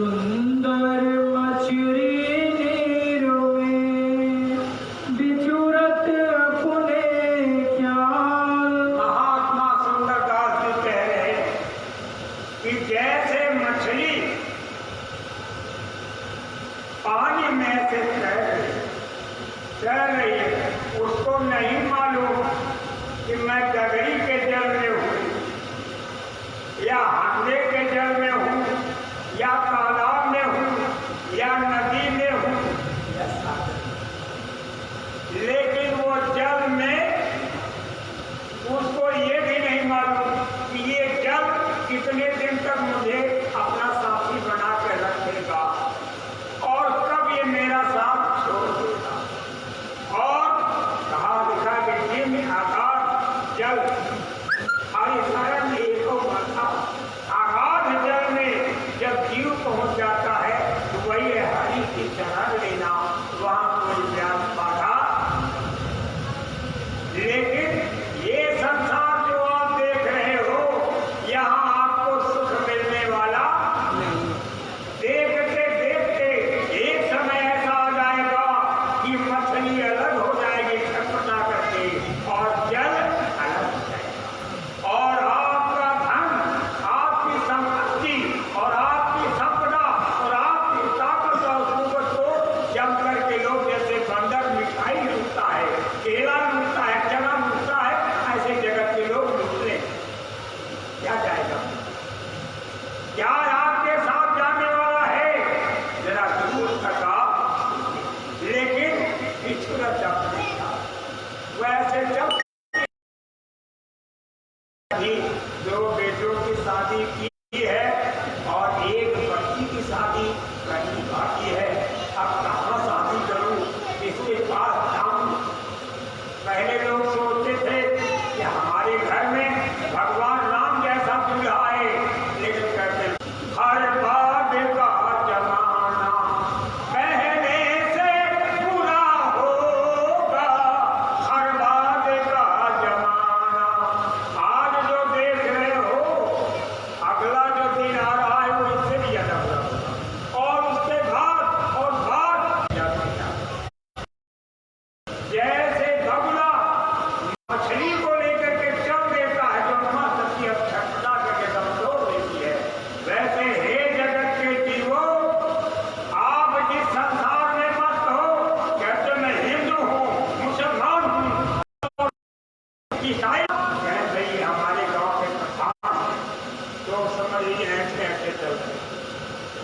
Speaker 2: सुंदर मछली नीरोए बिछुरत अपने ख्याल।
Speaker 1: महात्मा सुंदरदास जी कह रहे हैं कि जैसे मछली पानी में से तैर रही है, उसको नहीं मालूम कि मैं गगरी के जल में हूँ या हांडे के जल में हूँ या तालाब में हूँ या नदी में हूँ या सागर में। लेकिन वो जल में उसको ये भी नहीं मालूम कि ये जल कितने दिन तक मुझे अपना साथी बना के रखेगा और कब ये मेरा साथ छोड़ देगा। और कहा लिखा कि जिन आगाध जल हरिशरण एक आगाध जल में जब जीव पहुंच जाता है तो वही हरि की शरण लेना, वहां कोई व्यास बाधा। लेकिन ये संसार जो आप देख रहे हो, यहाँ आपको सुख मिलने वाला नहीं। देखते देखते एक समय ऐसा आ जाएगा कि मछली अलग हो जाएगी छटपटा करके और जल अलग हो जाएगा और आपका धन, आपकी संपत्ति और आपकी संपदा और आपकी ताकत और कुवत को जम करके लोग जैसे बंदर मिठाई लूटता है, केला लूटता है, चना लूटता है, ऐसे जगत के लोग लूटते हैं। क्या जाएगा? क्या आपके साथ जाने वाला है? जरा दूर तक आप, लेकिन बिछुरत अपने साथ। वैसे जब दो बेटों की शादी की है और एक बच्ची की शादी करनी बाकी है, अब कहाँ शादी करूं, किसके पास जाऊं? पहले लोग सोचते थे कि हमारे घर में भगवान राम जैसा दूल्हा है, लेकिन कहते हर बात का जमाना पहले से बुरा होगा, हर बात का जमाना। आज जो देख रहे हो, अगला जो दिन आ रहा है वो इससे भी ज्यादा बुरा होगा और उसके बाद और बाद जैसे बगुला मछली को लेकर के चल देता है जो मस्त की अब छटपटा करके दम तोड़ देती है, वैसे हे जगत के जीवो, आप जिस संसार में मस्त हो, कहते मैं हिंदू हूँ, मुसलमान हूँ, ईसाई कह रही हमारे गांव के प्रधान तो समझ लीजिए ऐसे ऐसे चल रहे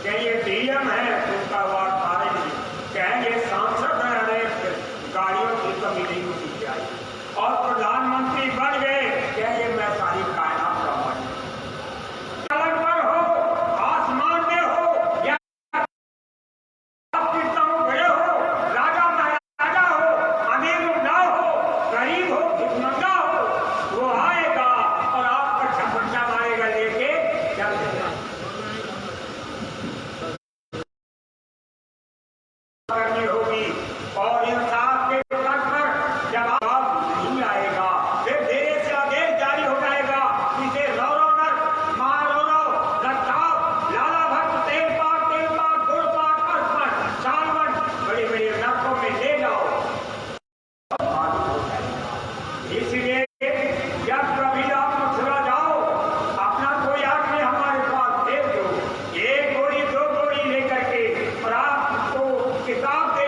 Speaker 1: क्या ये डीएम है उनका वार्ड सारे नहीं कहेंगे सांसद है, अनेक गाड़ियों की कमी नहीं होती चाहिए और प्रधानमंत्री बन गए, क्या ये मैं सारी कायनात का मालिक अलग पर हो, आसमान में हो या आप कितना बड़े हो, राजा महाराजा हो, अमीर ना हो, गरीब हो, भिखमंगा हो, वो आएगा और आप पर झपट्टा मारेगा लेके चल देगा। करनी होगी और इंसाफ के तट पर जब आप नहीं आएगा, फिर देर से आदेश जारी हो जाएगा, इसे रौरव नर, महारौरव, रक्ताप, लाला भक्त, तेल पाक, गुड़ पाक, अर्पण, सालवन, बड़े बड़े नरकों में ले जाओ, मालूम हो जाएगा। इसलिए जब कभी आप मथुरा जाओ, अपना कोई आदमी हमारे पास भेज दो, एक गोली दो गोली लेकर के और आपको किताब दे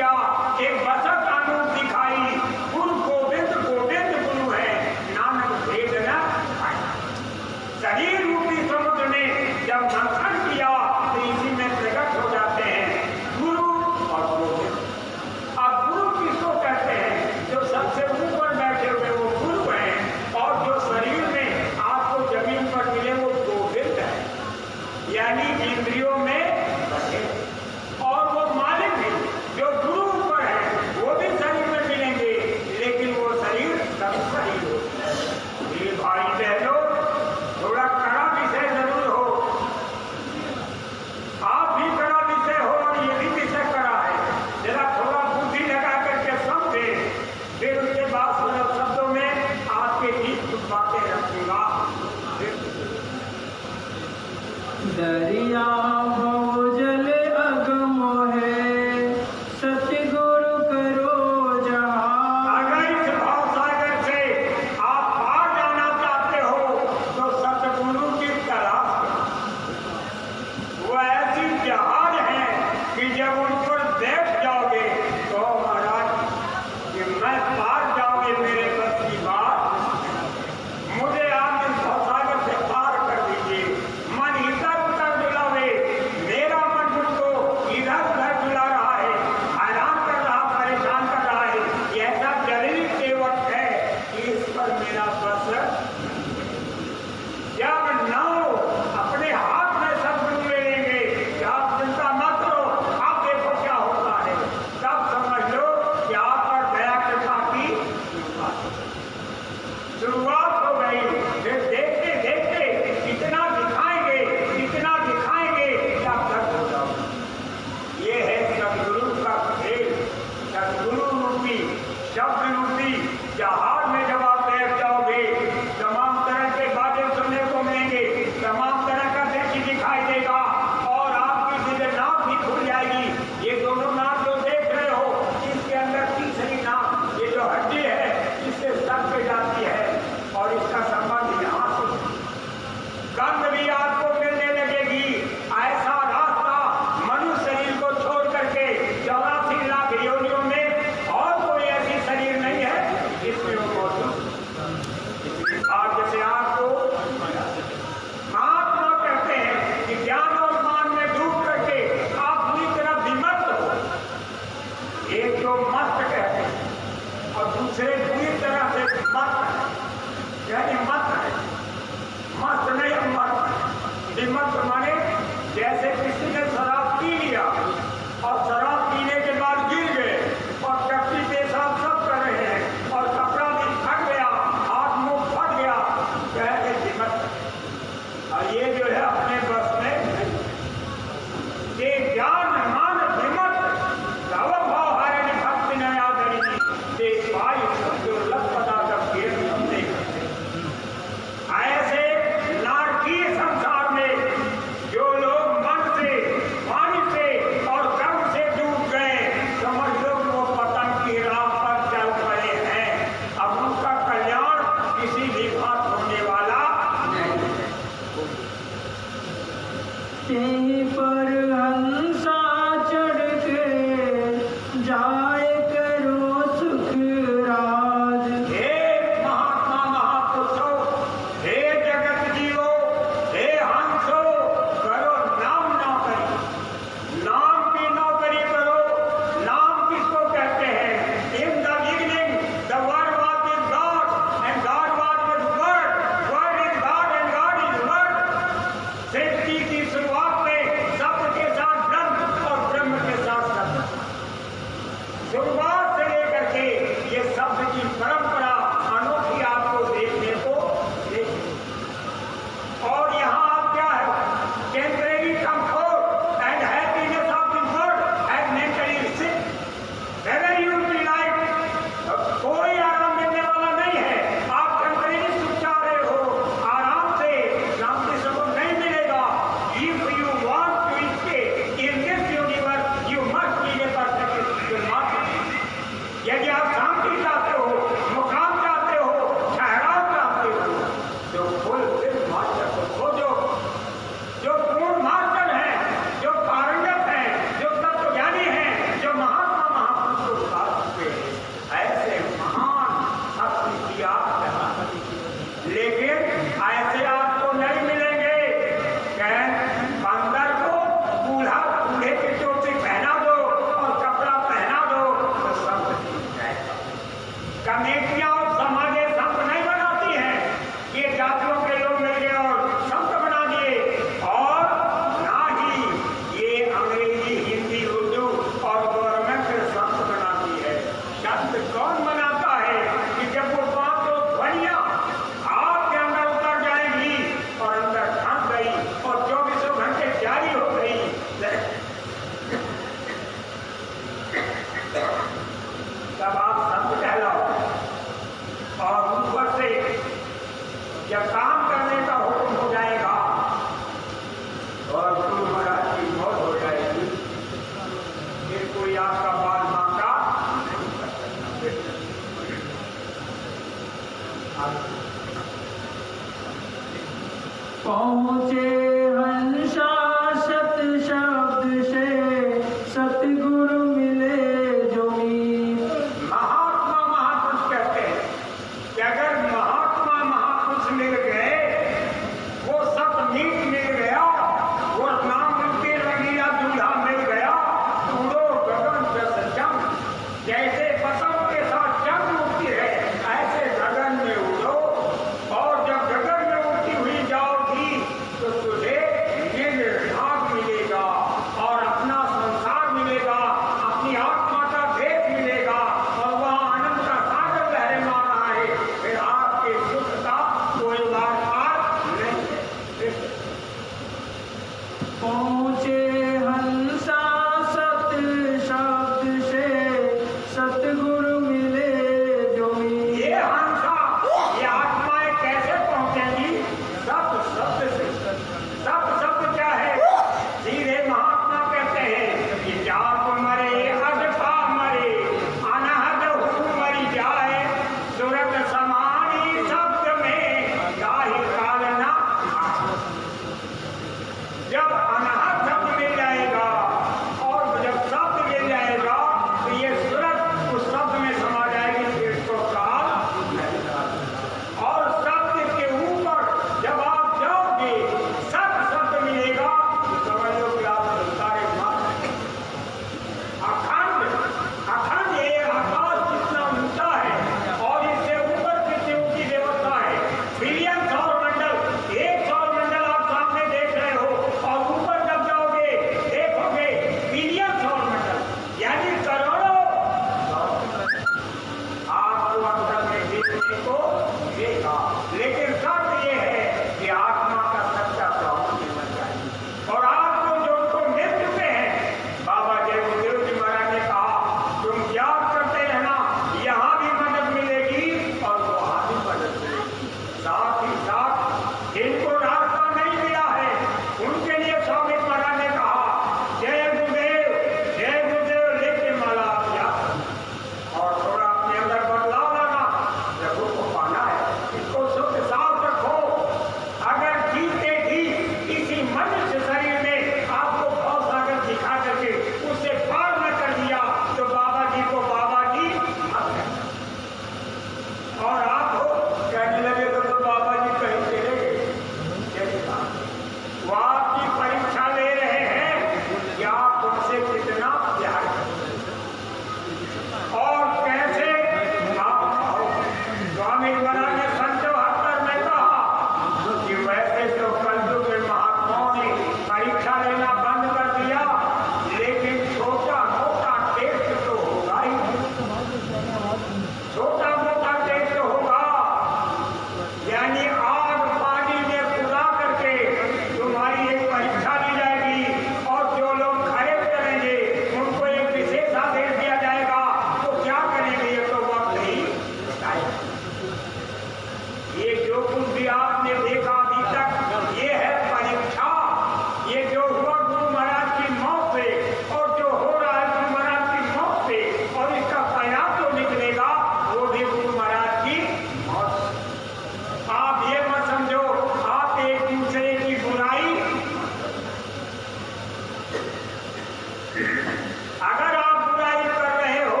Speaker 1: अगर आप बुराई कर रहे हो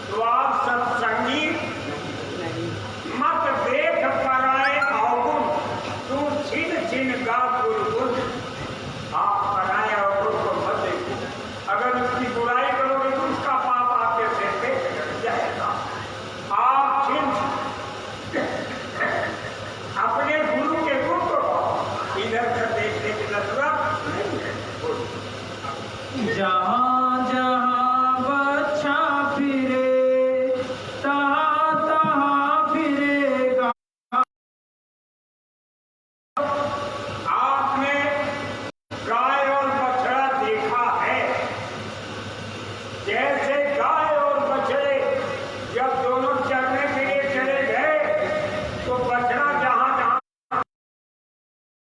Speaker 1: तो आप सत्संगी मत देख पराए अवगुण, तू छिन छिन गा गुरगुन। आप पराए अवगुण को मत देखो, अगर उसकी बुराई करोगे तो उसका पाप आपके सिर पे चढ़ जाएगा। आप छिन अपने गुरु के गुण को इधर उधर देखने की जरूरत नहीं है।
Speaker 2: जहाँ जहाँ बच्चा फिरे तहाँ तहाँ फिरेगा।
Speaker 1: आपने गाय और बछड़ा देखा है, जैसे गाय और बछड़े जब दोनों चरने के लिए चले गए तो बछड़ा जहाँ जहाँ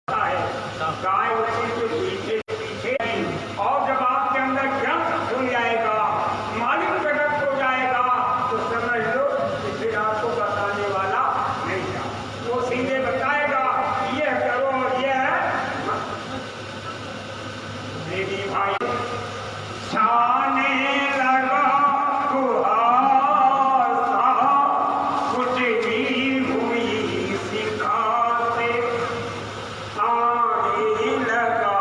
Speaker 1: है गाय उसी के पीछे पीछे नहीं। और जब आपके अंदर ग्रंथ खुल जाएगा, मालिक प्रकट हो जाएगा तो समझ लो कि फिर आपको बताने वाला नहीं था। वो सीधे बताएगा ये करो और ये है। मेरी भाई छाने लगा कुहासा, कुछ भी हुई सिखाते, आने लगा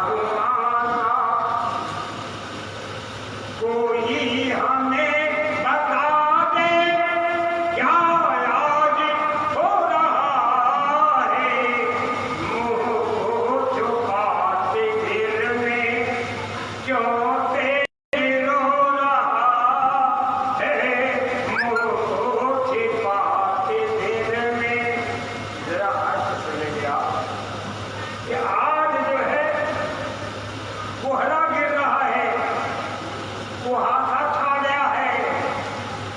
Speaker 1: तुम्हारा, कोई हमें बता दे क्या आज हो रहा है, मुंह को छुपाते दिल में क्यों तेरे रो रहा है, मुंह को छिपाते दिल में। जरा अर्थ सुन गया कि आज जो है कोहरा गिर रहा है, कुहासा छा गया है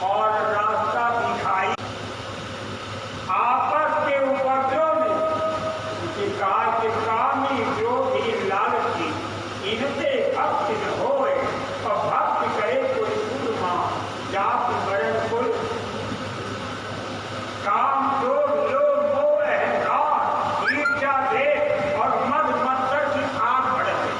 Speaker 1: और रास्ता दिखाई। आपस के उपद्रव में कि कामी जो भी लालची, इनसे भक्ति न होए और भक्ति करे कोई सूरमा, जाति वर्ण कुल काम क्रोध लोभ मोह अहंकार ईर्ष्या देह और मद मत्सर की आग बढ़ गई।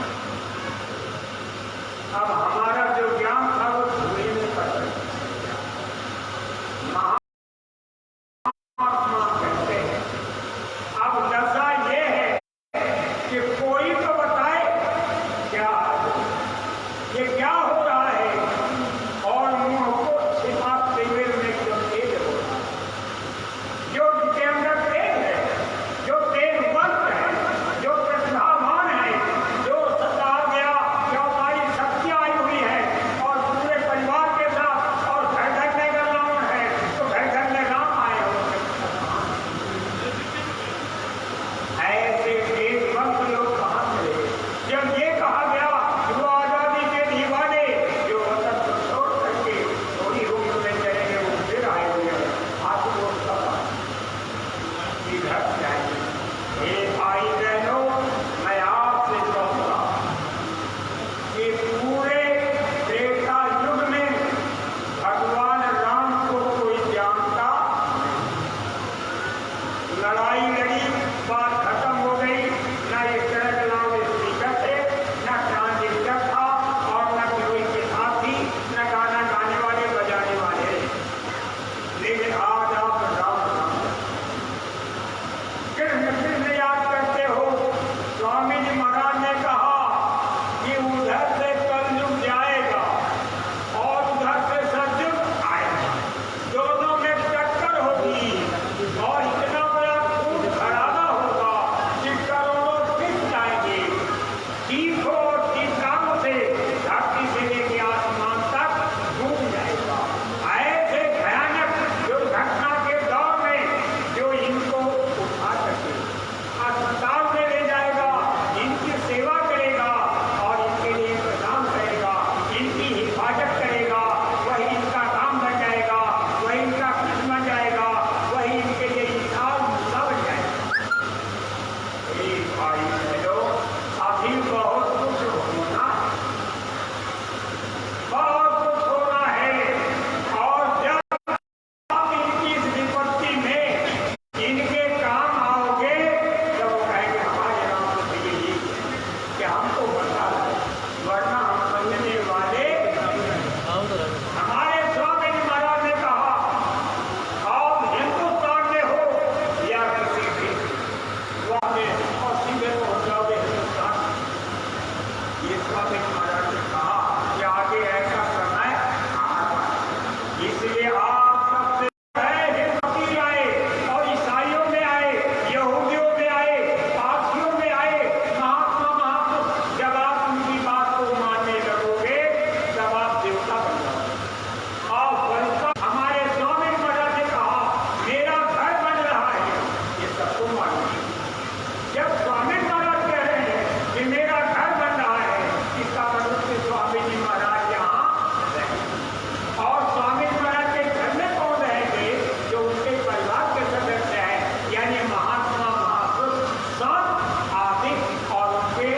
Speaker 1: स्वामी महाराज ने कहा कि आगे ऐसा करना है इसलिए आप सबसे फकीर आए और ईसाइयों में आए, यहूदियों में आए, पारसियों में आए, महात्मा महापुरुष, जब आप उनकी बात को मानने लगोगे तब आप देवता बन जाओगे। और वैसा हमारे स्वामी महाराज ने कहा मेरा घर बन रहा है, ये सबको मालूम है। जब स्वामी महाराज कह रहे हैं कि मेरा घर बन रहा है, इसका मतलब कि स्वामी जी महाराज यहाँ रहें। और स्वामी महाराज के घर में कौन रहेंगे? जो उनके परिवार के सदस्य हैं, यानी महात्मा महापुरुष संत आदि और उनके।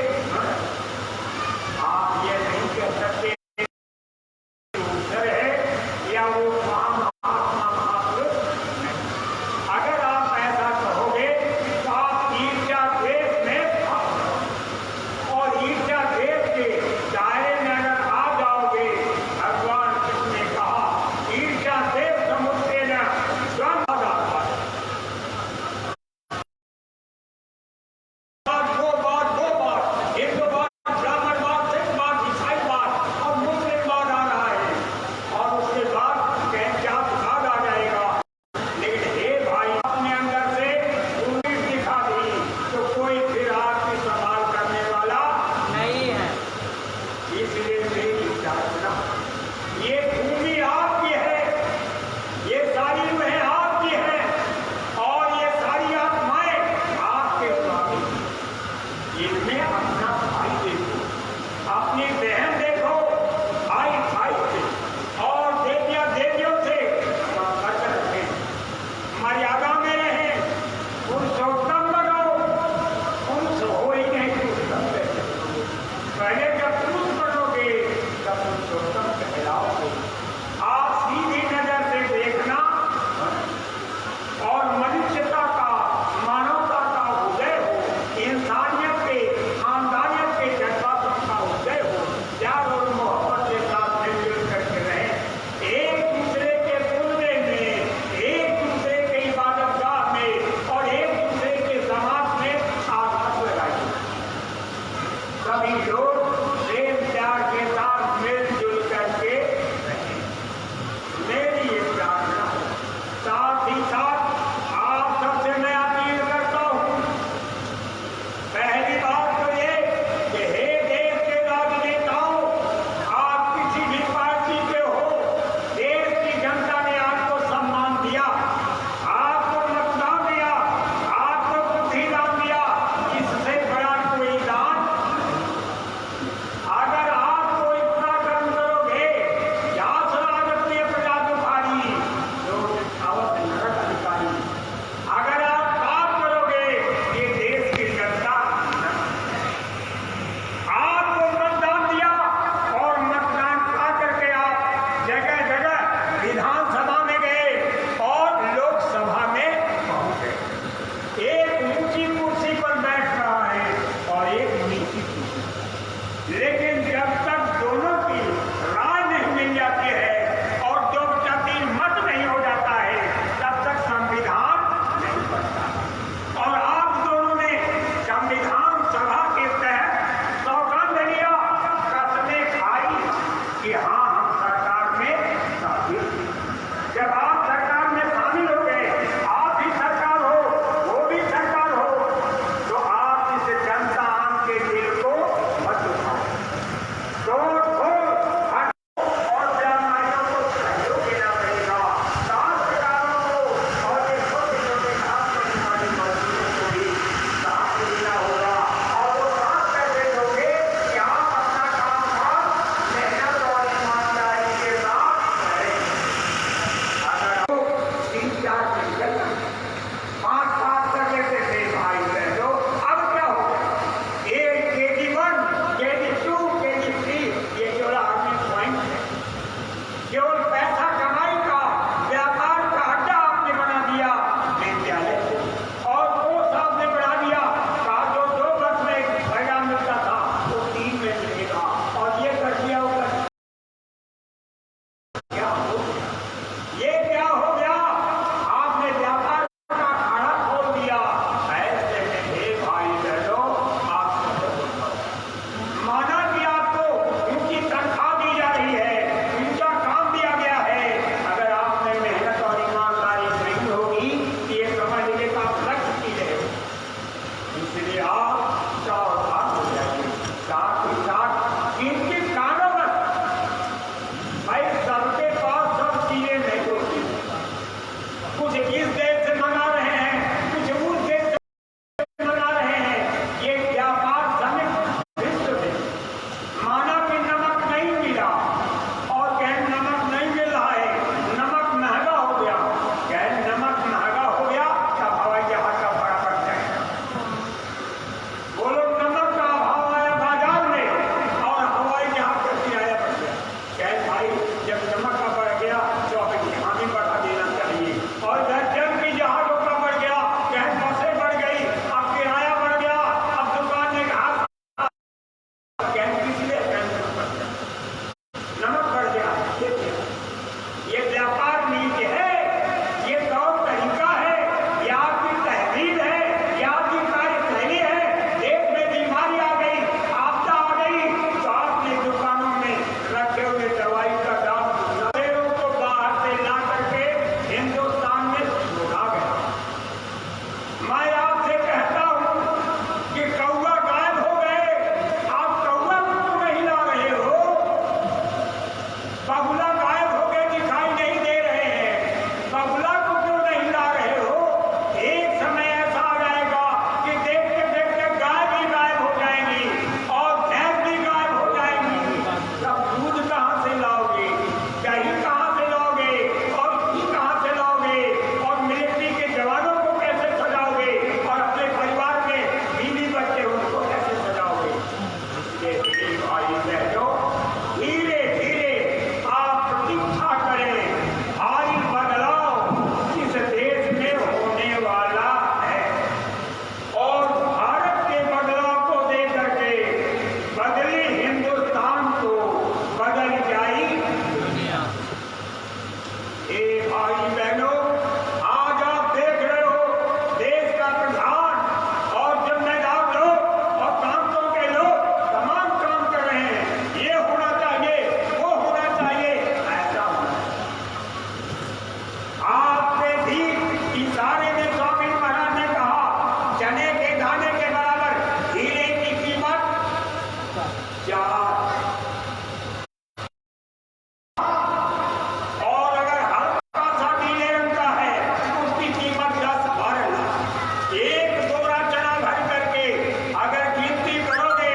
Speaker 1: आप ये नहीं कह सकते उधर है या वो महात्मा महापुरुष। अगर आप ऐसा कहोगे तो आप ईर्ष्या द्वेष में और ईर्ष्या द्वेष के दायरे में अगर आ जाओगे, भगवान कृष्ण ने कहा ईर्ष्या द्वेष समुद्र न स्वयं वो बात एक दो बार ब्राह्मण बात, सिख बात, ईसाई बात और मुस्लिम बात आ रहा है और उसके बाद क्या बुखार आ जाएगा। लेकिन हे भाई अपने अंदर से उम्मीद दिखा दी तो कोई फिर आपकी संभाल करने वाला
Speaker 2: नहीं है।
Speaker 1: इसलिए मेरी प्रार्थना, ये भूमि आपकी है, ये सारी रूहें आपकी हैं और ये सारी आत्माएं आपके स्वामी। इनमें अपना भाई देखो, अपनी बहन देखो, भाई भाई से और देविया देवियों से संपर्क रखें, मर्यादा में रहें, पुरुषोत्तम बनाओ। पुरुष हो ही नहीं पुरुषोत्तम कैसे बनोगे? पहले जब पुरुष बनोगे तब पुरुषोत्तम कहलाओगे। आप सीधी नजर से देखना और मनुष्यता का, मानवता का उदय हो, इंसानियत के, खानदानियत के जज्बात का उदय हो, प्यार और मोहब्बत के साथ मिलजुल करके रहें, एक दूसरे के सुनने में, एक दूसरे के इबादतगाह में और एक दूसरे के समाज में आघात लगाइए। सभी लोग प्रेम प्यार के साथ मिलजुल करके रहें, मेरी ये प्रार्थना है। साथ ही साथ आप सबसे मैं अपील करता हूँ, पहली बात तो ये कि हे देश के राजनेताओं, आप किसी भी पार्टी के हो, देश की जनता ने आपको सम्मान दिया, आपको मतदान दिया, आपको बुद्धि दान दिया, इससे बड़ा कोई दान। अगर आपको इतना कर्म करोगे, राजनीय प्रजा दुखारी आवत नरक अधिकारी, अगर आप काम करोगे ये देश की जनता आपको मतदान दिया और मतदान खा करके आप जगह जगह विधानसभा में गए और लोकसभा में पहुंचे। एक ऊंची कुर्सी पर बैठ रहा है और एक नीची कुर्सी, लेकिन जब तक दोनों की राय नहीं मिल जाती है और दो प्रति मत नहीं हो जाता है तब तक संविधान नहीं बनता। और आप दोनों ने संविधान सभा के तहत सौगंध लिया, कसमें खाई कि हाँ हम सरकार में शामिल। जब आप सरकार में शामिल हो गए, आप भी सरकार हो, वो भी सरकार हो, तो आप इस जनता आम के दिल को मत दुखाओ। तो और अगर हल्का सा नीले रंग का है तो उसकी कीमत 10-12 लाख। एक बोरा चना भर करके अगर गिनती करोगे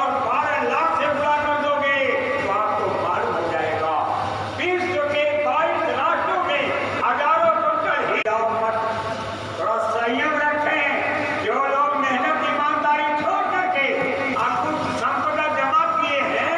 Speaker 1: और 12 लाख से पूरा कर दोगे तो आपको मालूम हो जाएगा विश्व के 22 राष्ट्रों में हजारों कुंटल हीरा मत। थोड़ा संयम रखें। जो लोग मेहनत ईमानदारी छोड़ करके कुछ संपदा जमा किए हैं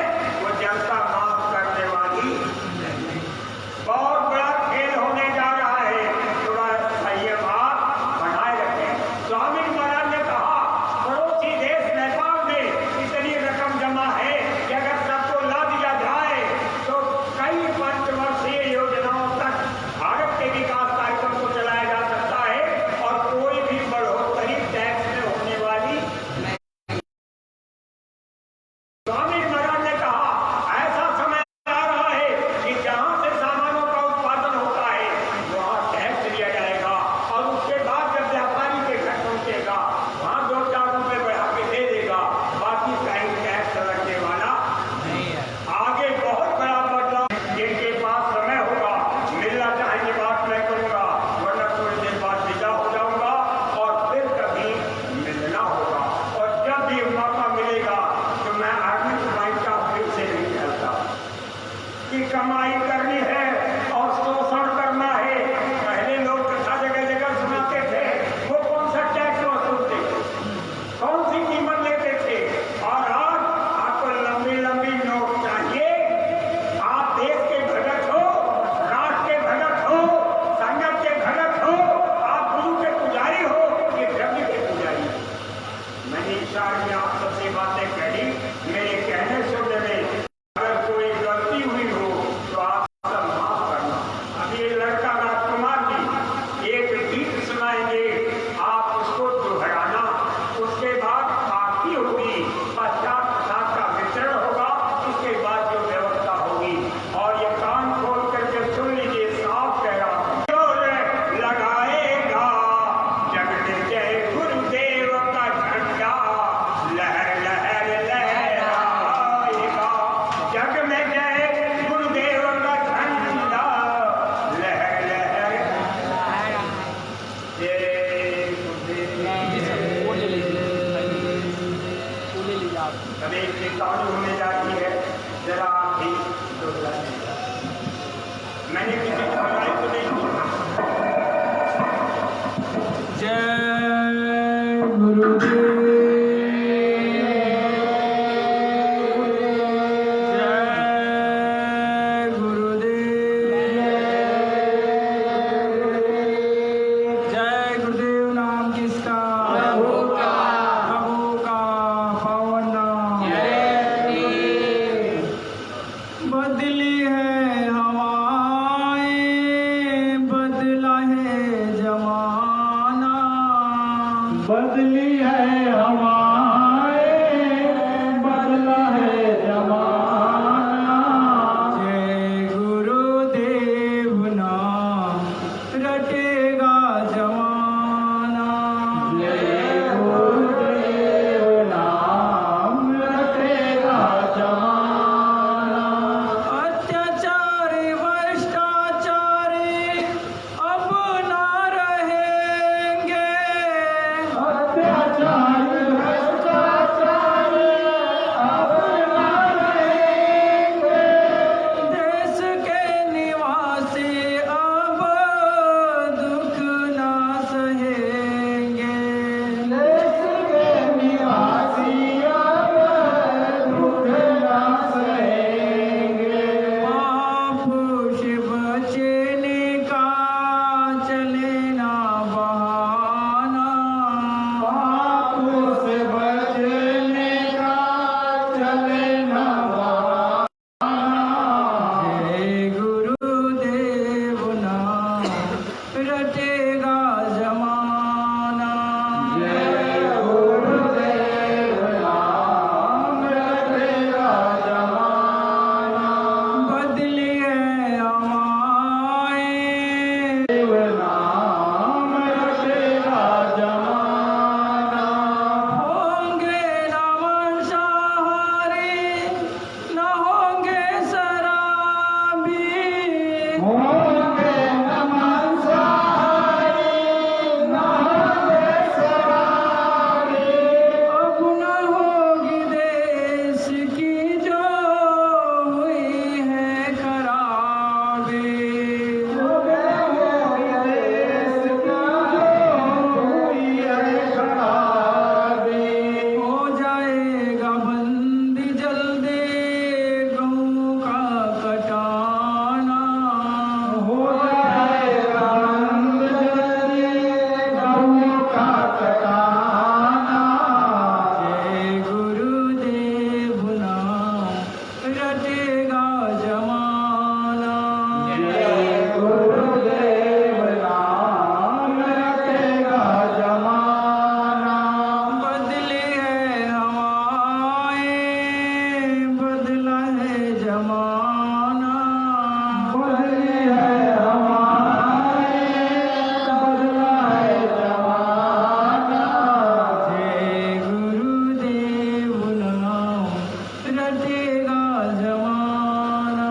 Speaker 2: जमाना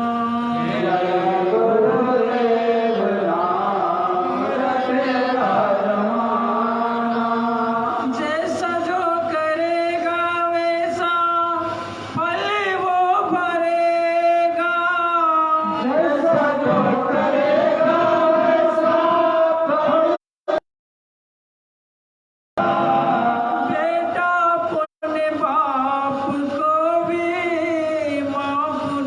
Speaker 2: जैसा जो करेगा वैसा फल वो भरेगा बेटा अपने बाप को भी माफ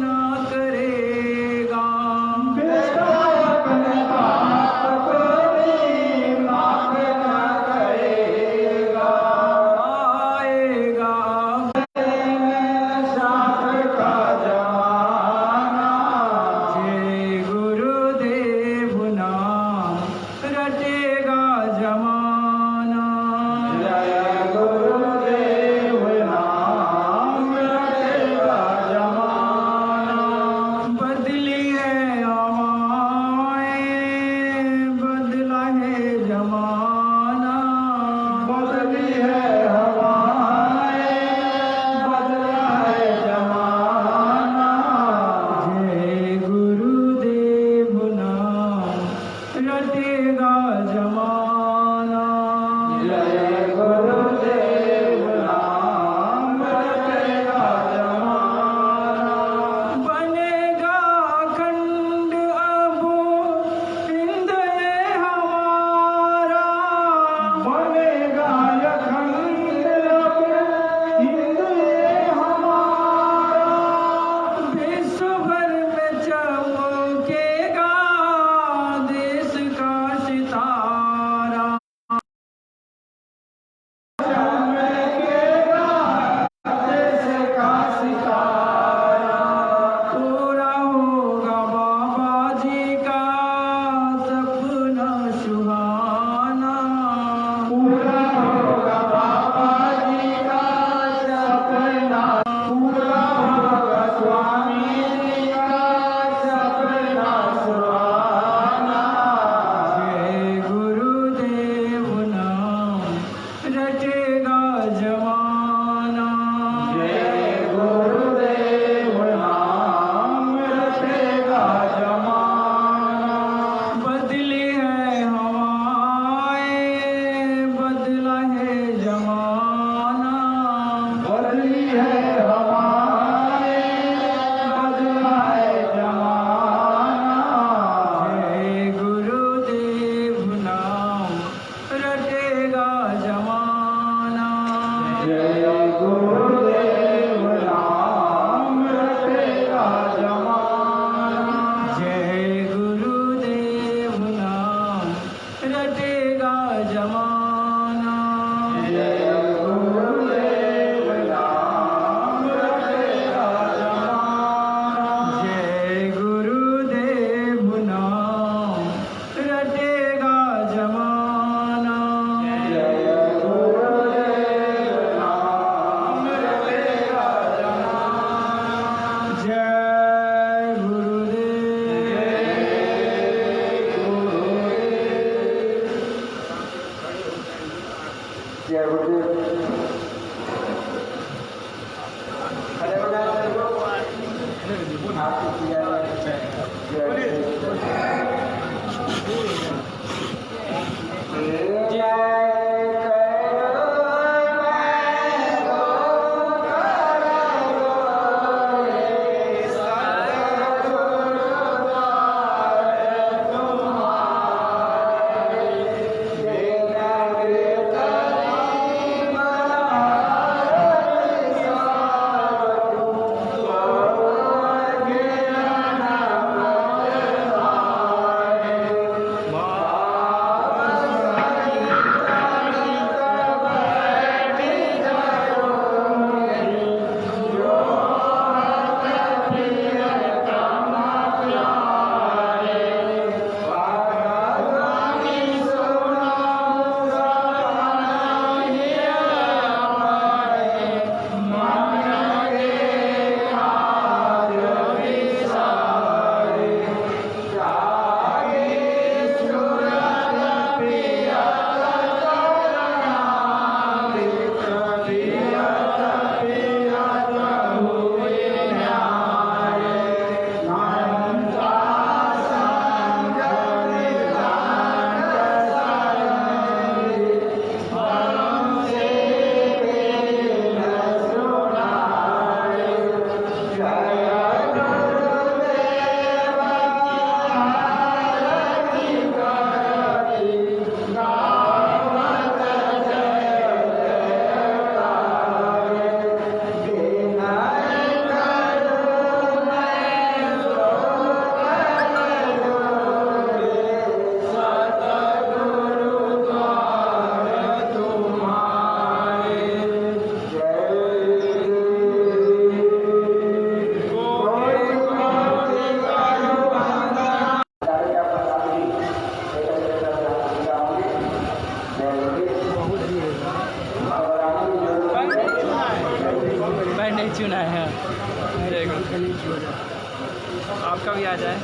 Speaker 2: नहीं छुआ जाता। आपका भी आ जाए।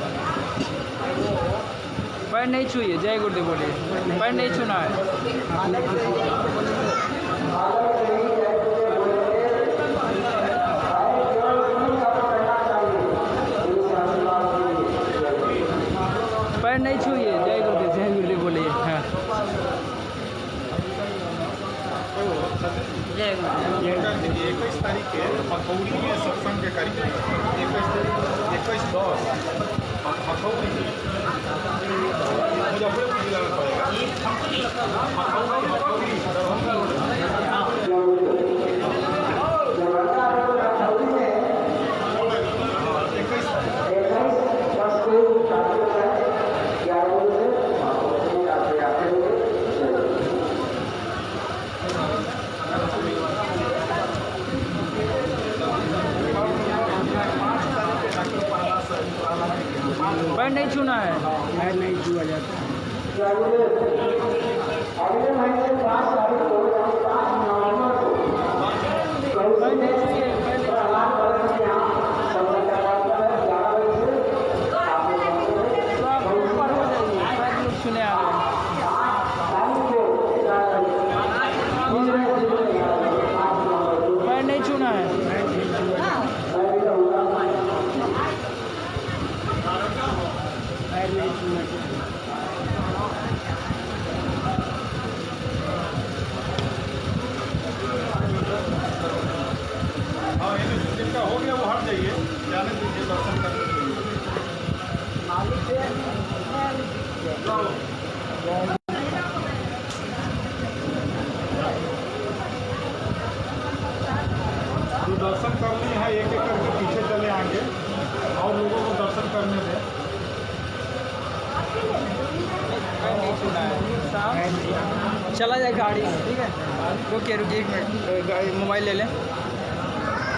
Speaker 2: पैर नहीं छुइए, जय गुरुदेव बोलिए। पैर नहीं छूना है। पैर नहीं छुइए, जय गुरुदेव बोलिए। हाँ जय गुरुदेव।
Speaker 3: 21 तारीख के मखौरी में सत्संग के कार्यक्रम 21/10 मखौरी मुजफ्फरपुर जिला में पड़ेगा। मखौरी दरभंगा
Speaker 2: पैर नहीं छूना है। पैर नहीं छुआ जाता। पैर नहीं छुइए, सुने आ रहे। पैर नहीं छूना है।
Speaker 3: हाँ जिनका हो गया वो हट जाइए, जाने दीजिए दर्शन करने के लिए। जो दर्शन करनी है एक एक करके पीछे चले आएंगे और लोगों को दर्शन करने दें।
Speaker 2: चला जाए गाड़ी। ठीक है, रुकिए रुकिए 1 मिनट, मोबाइल ले लें।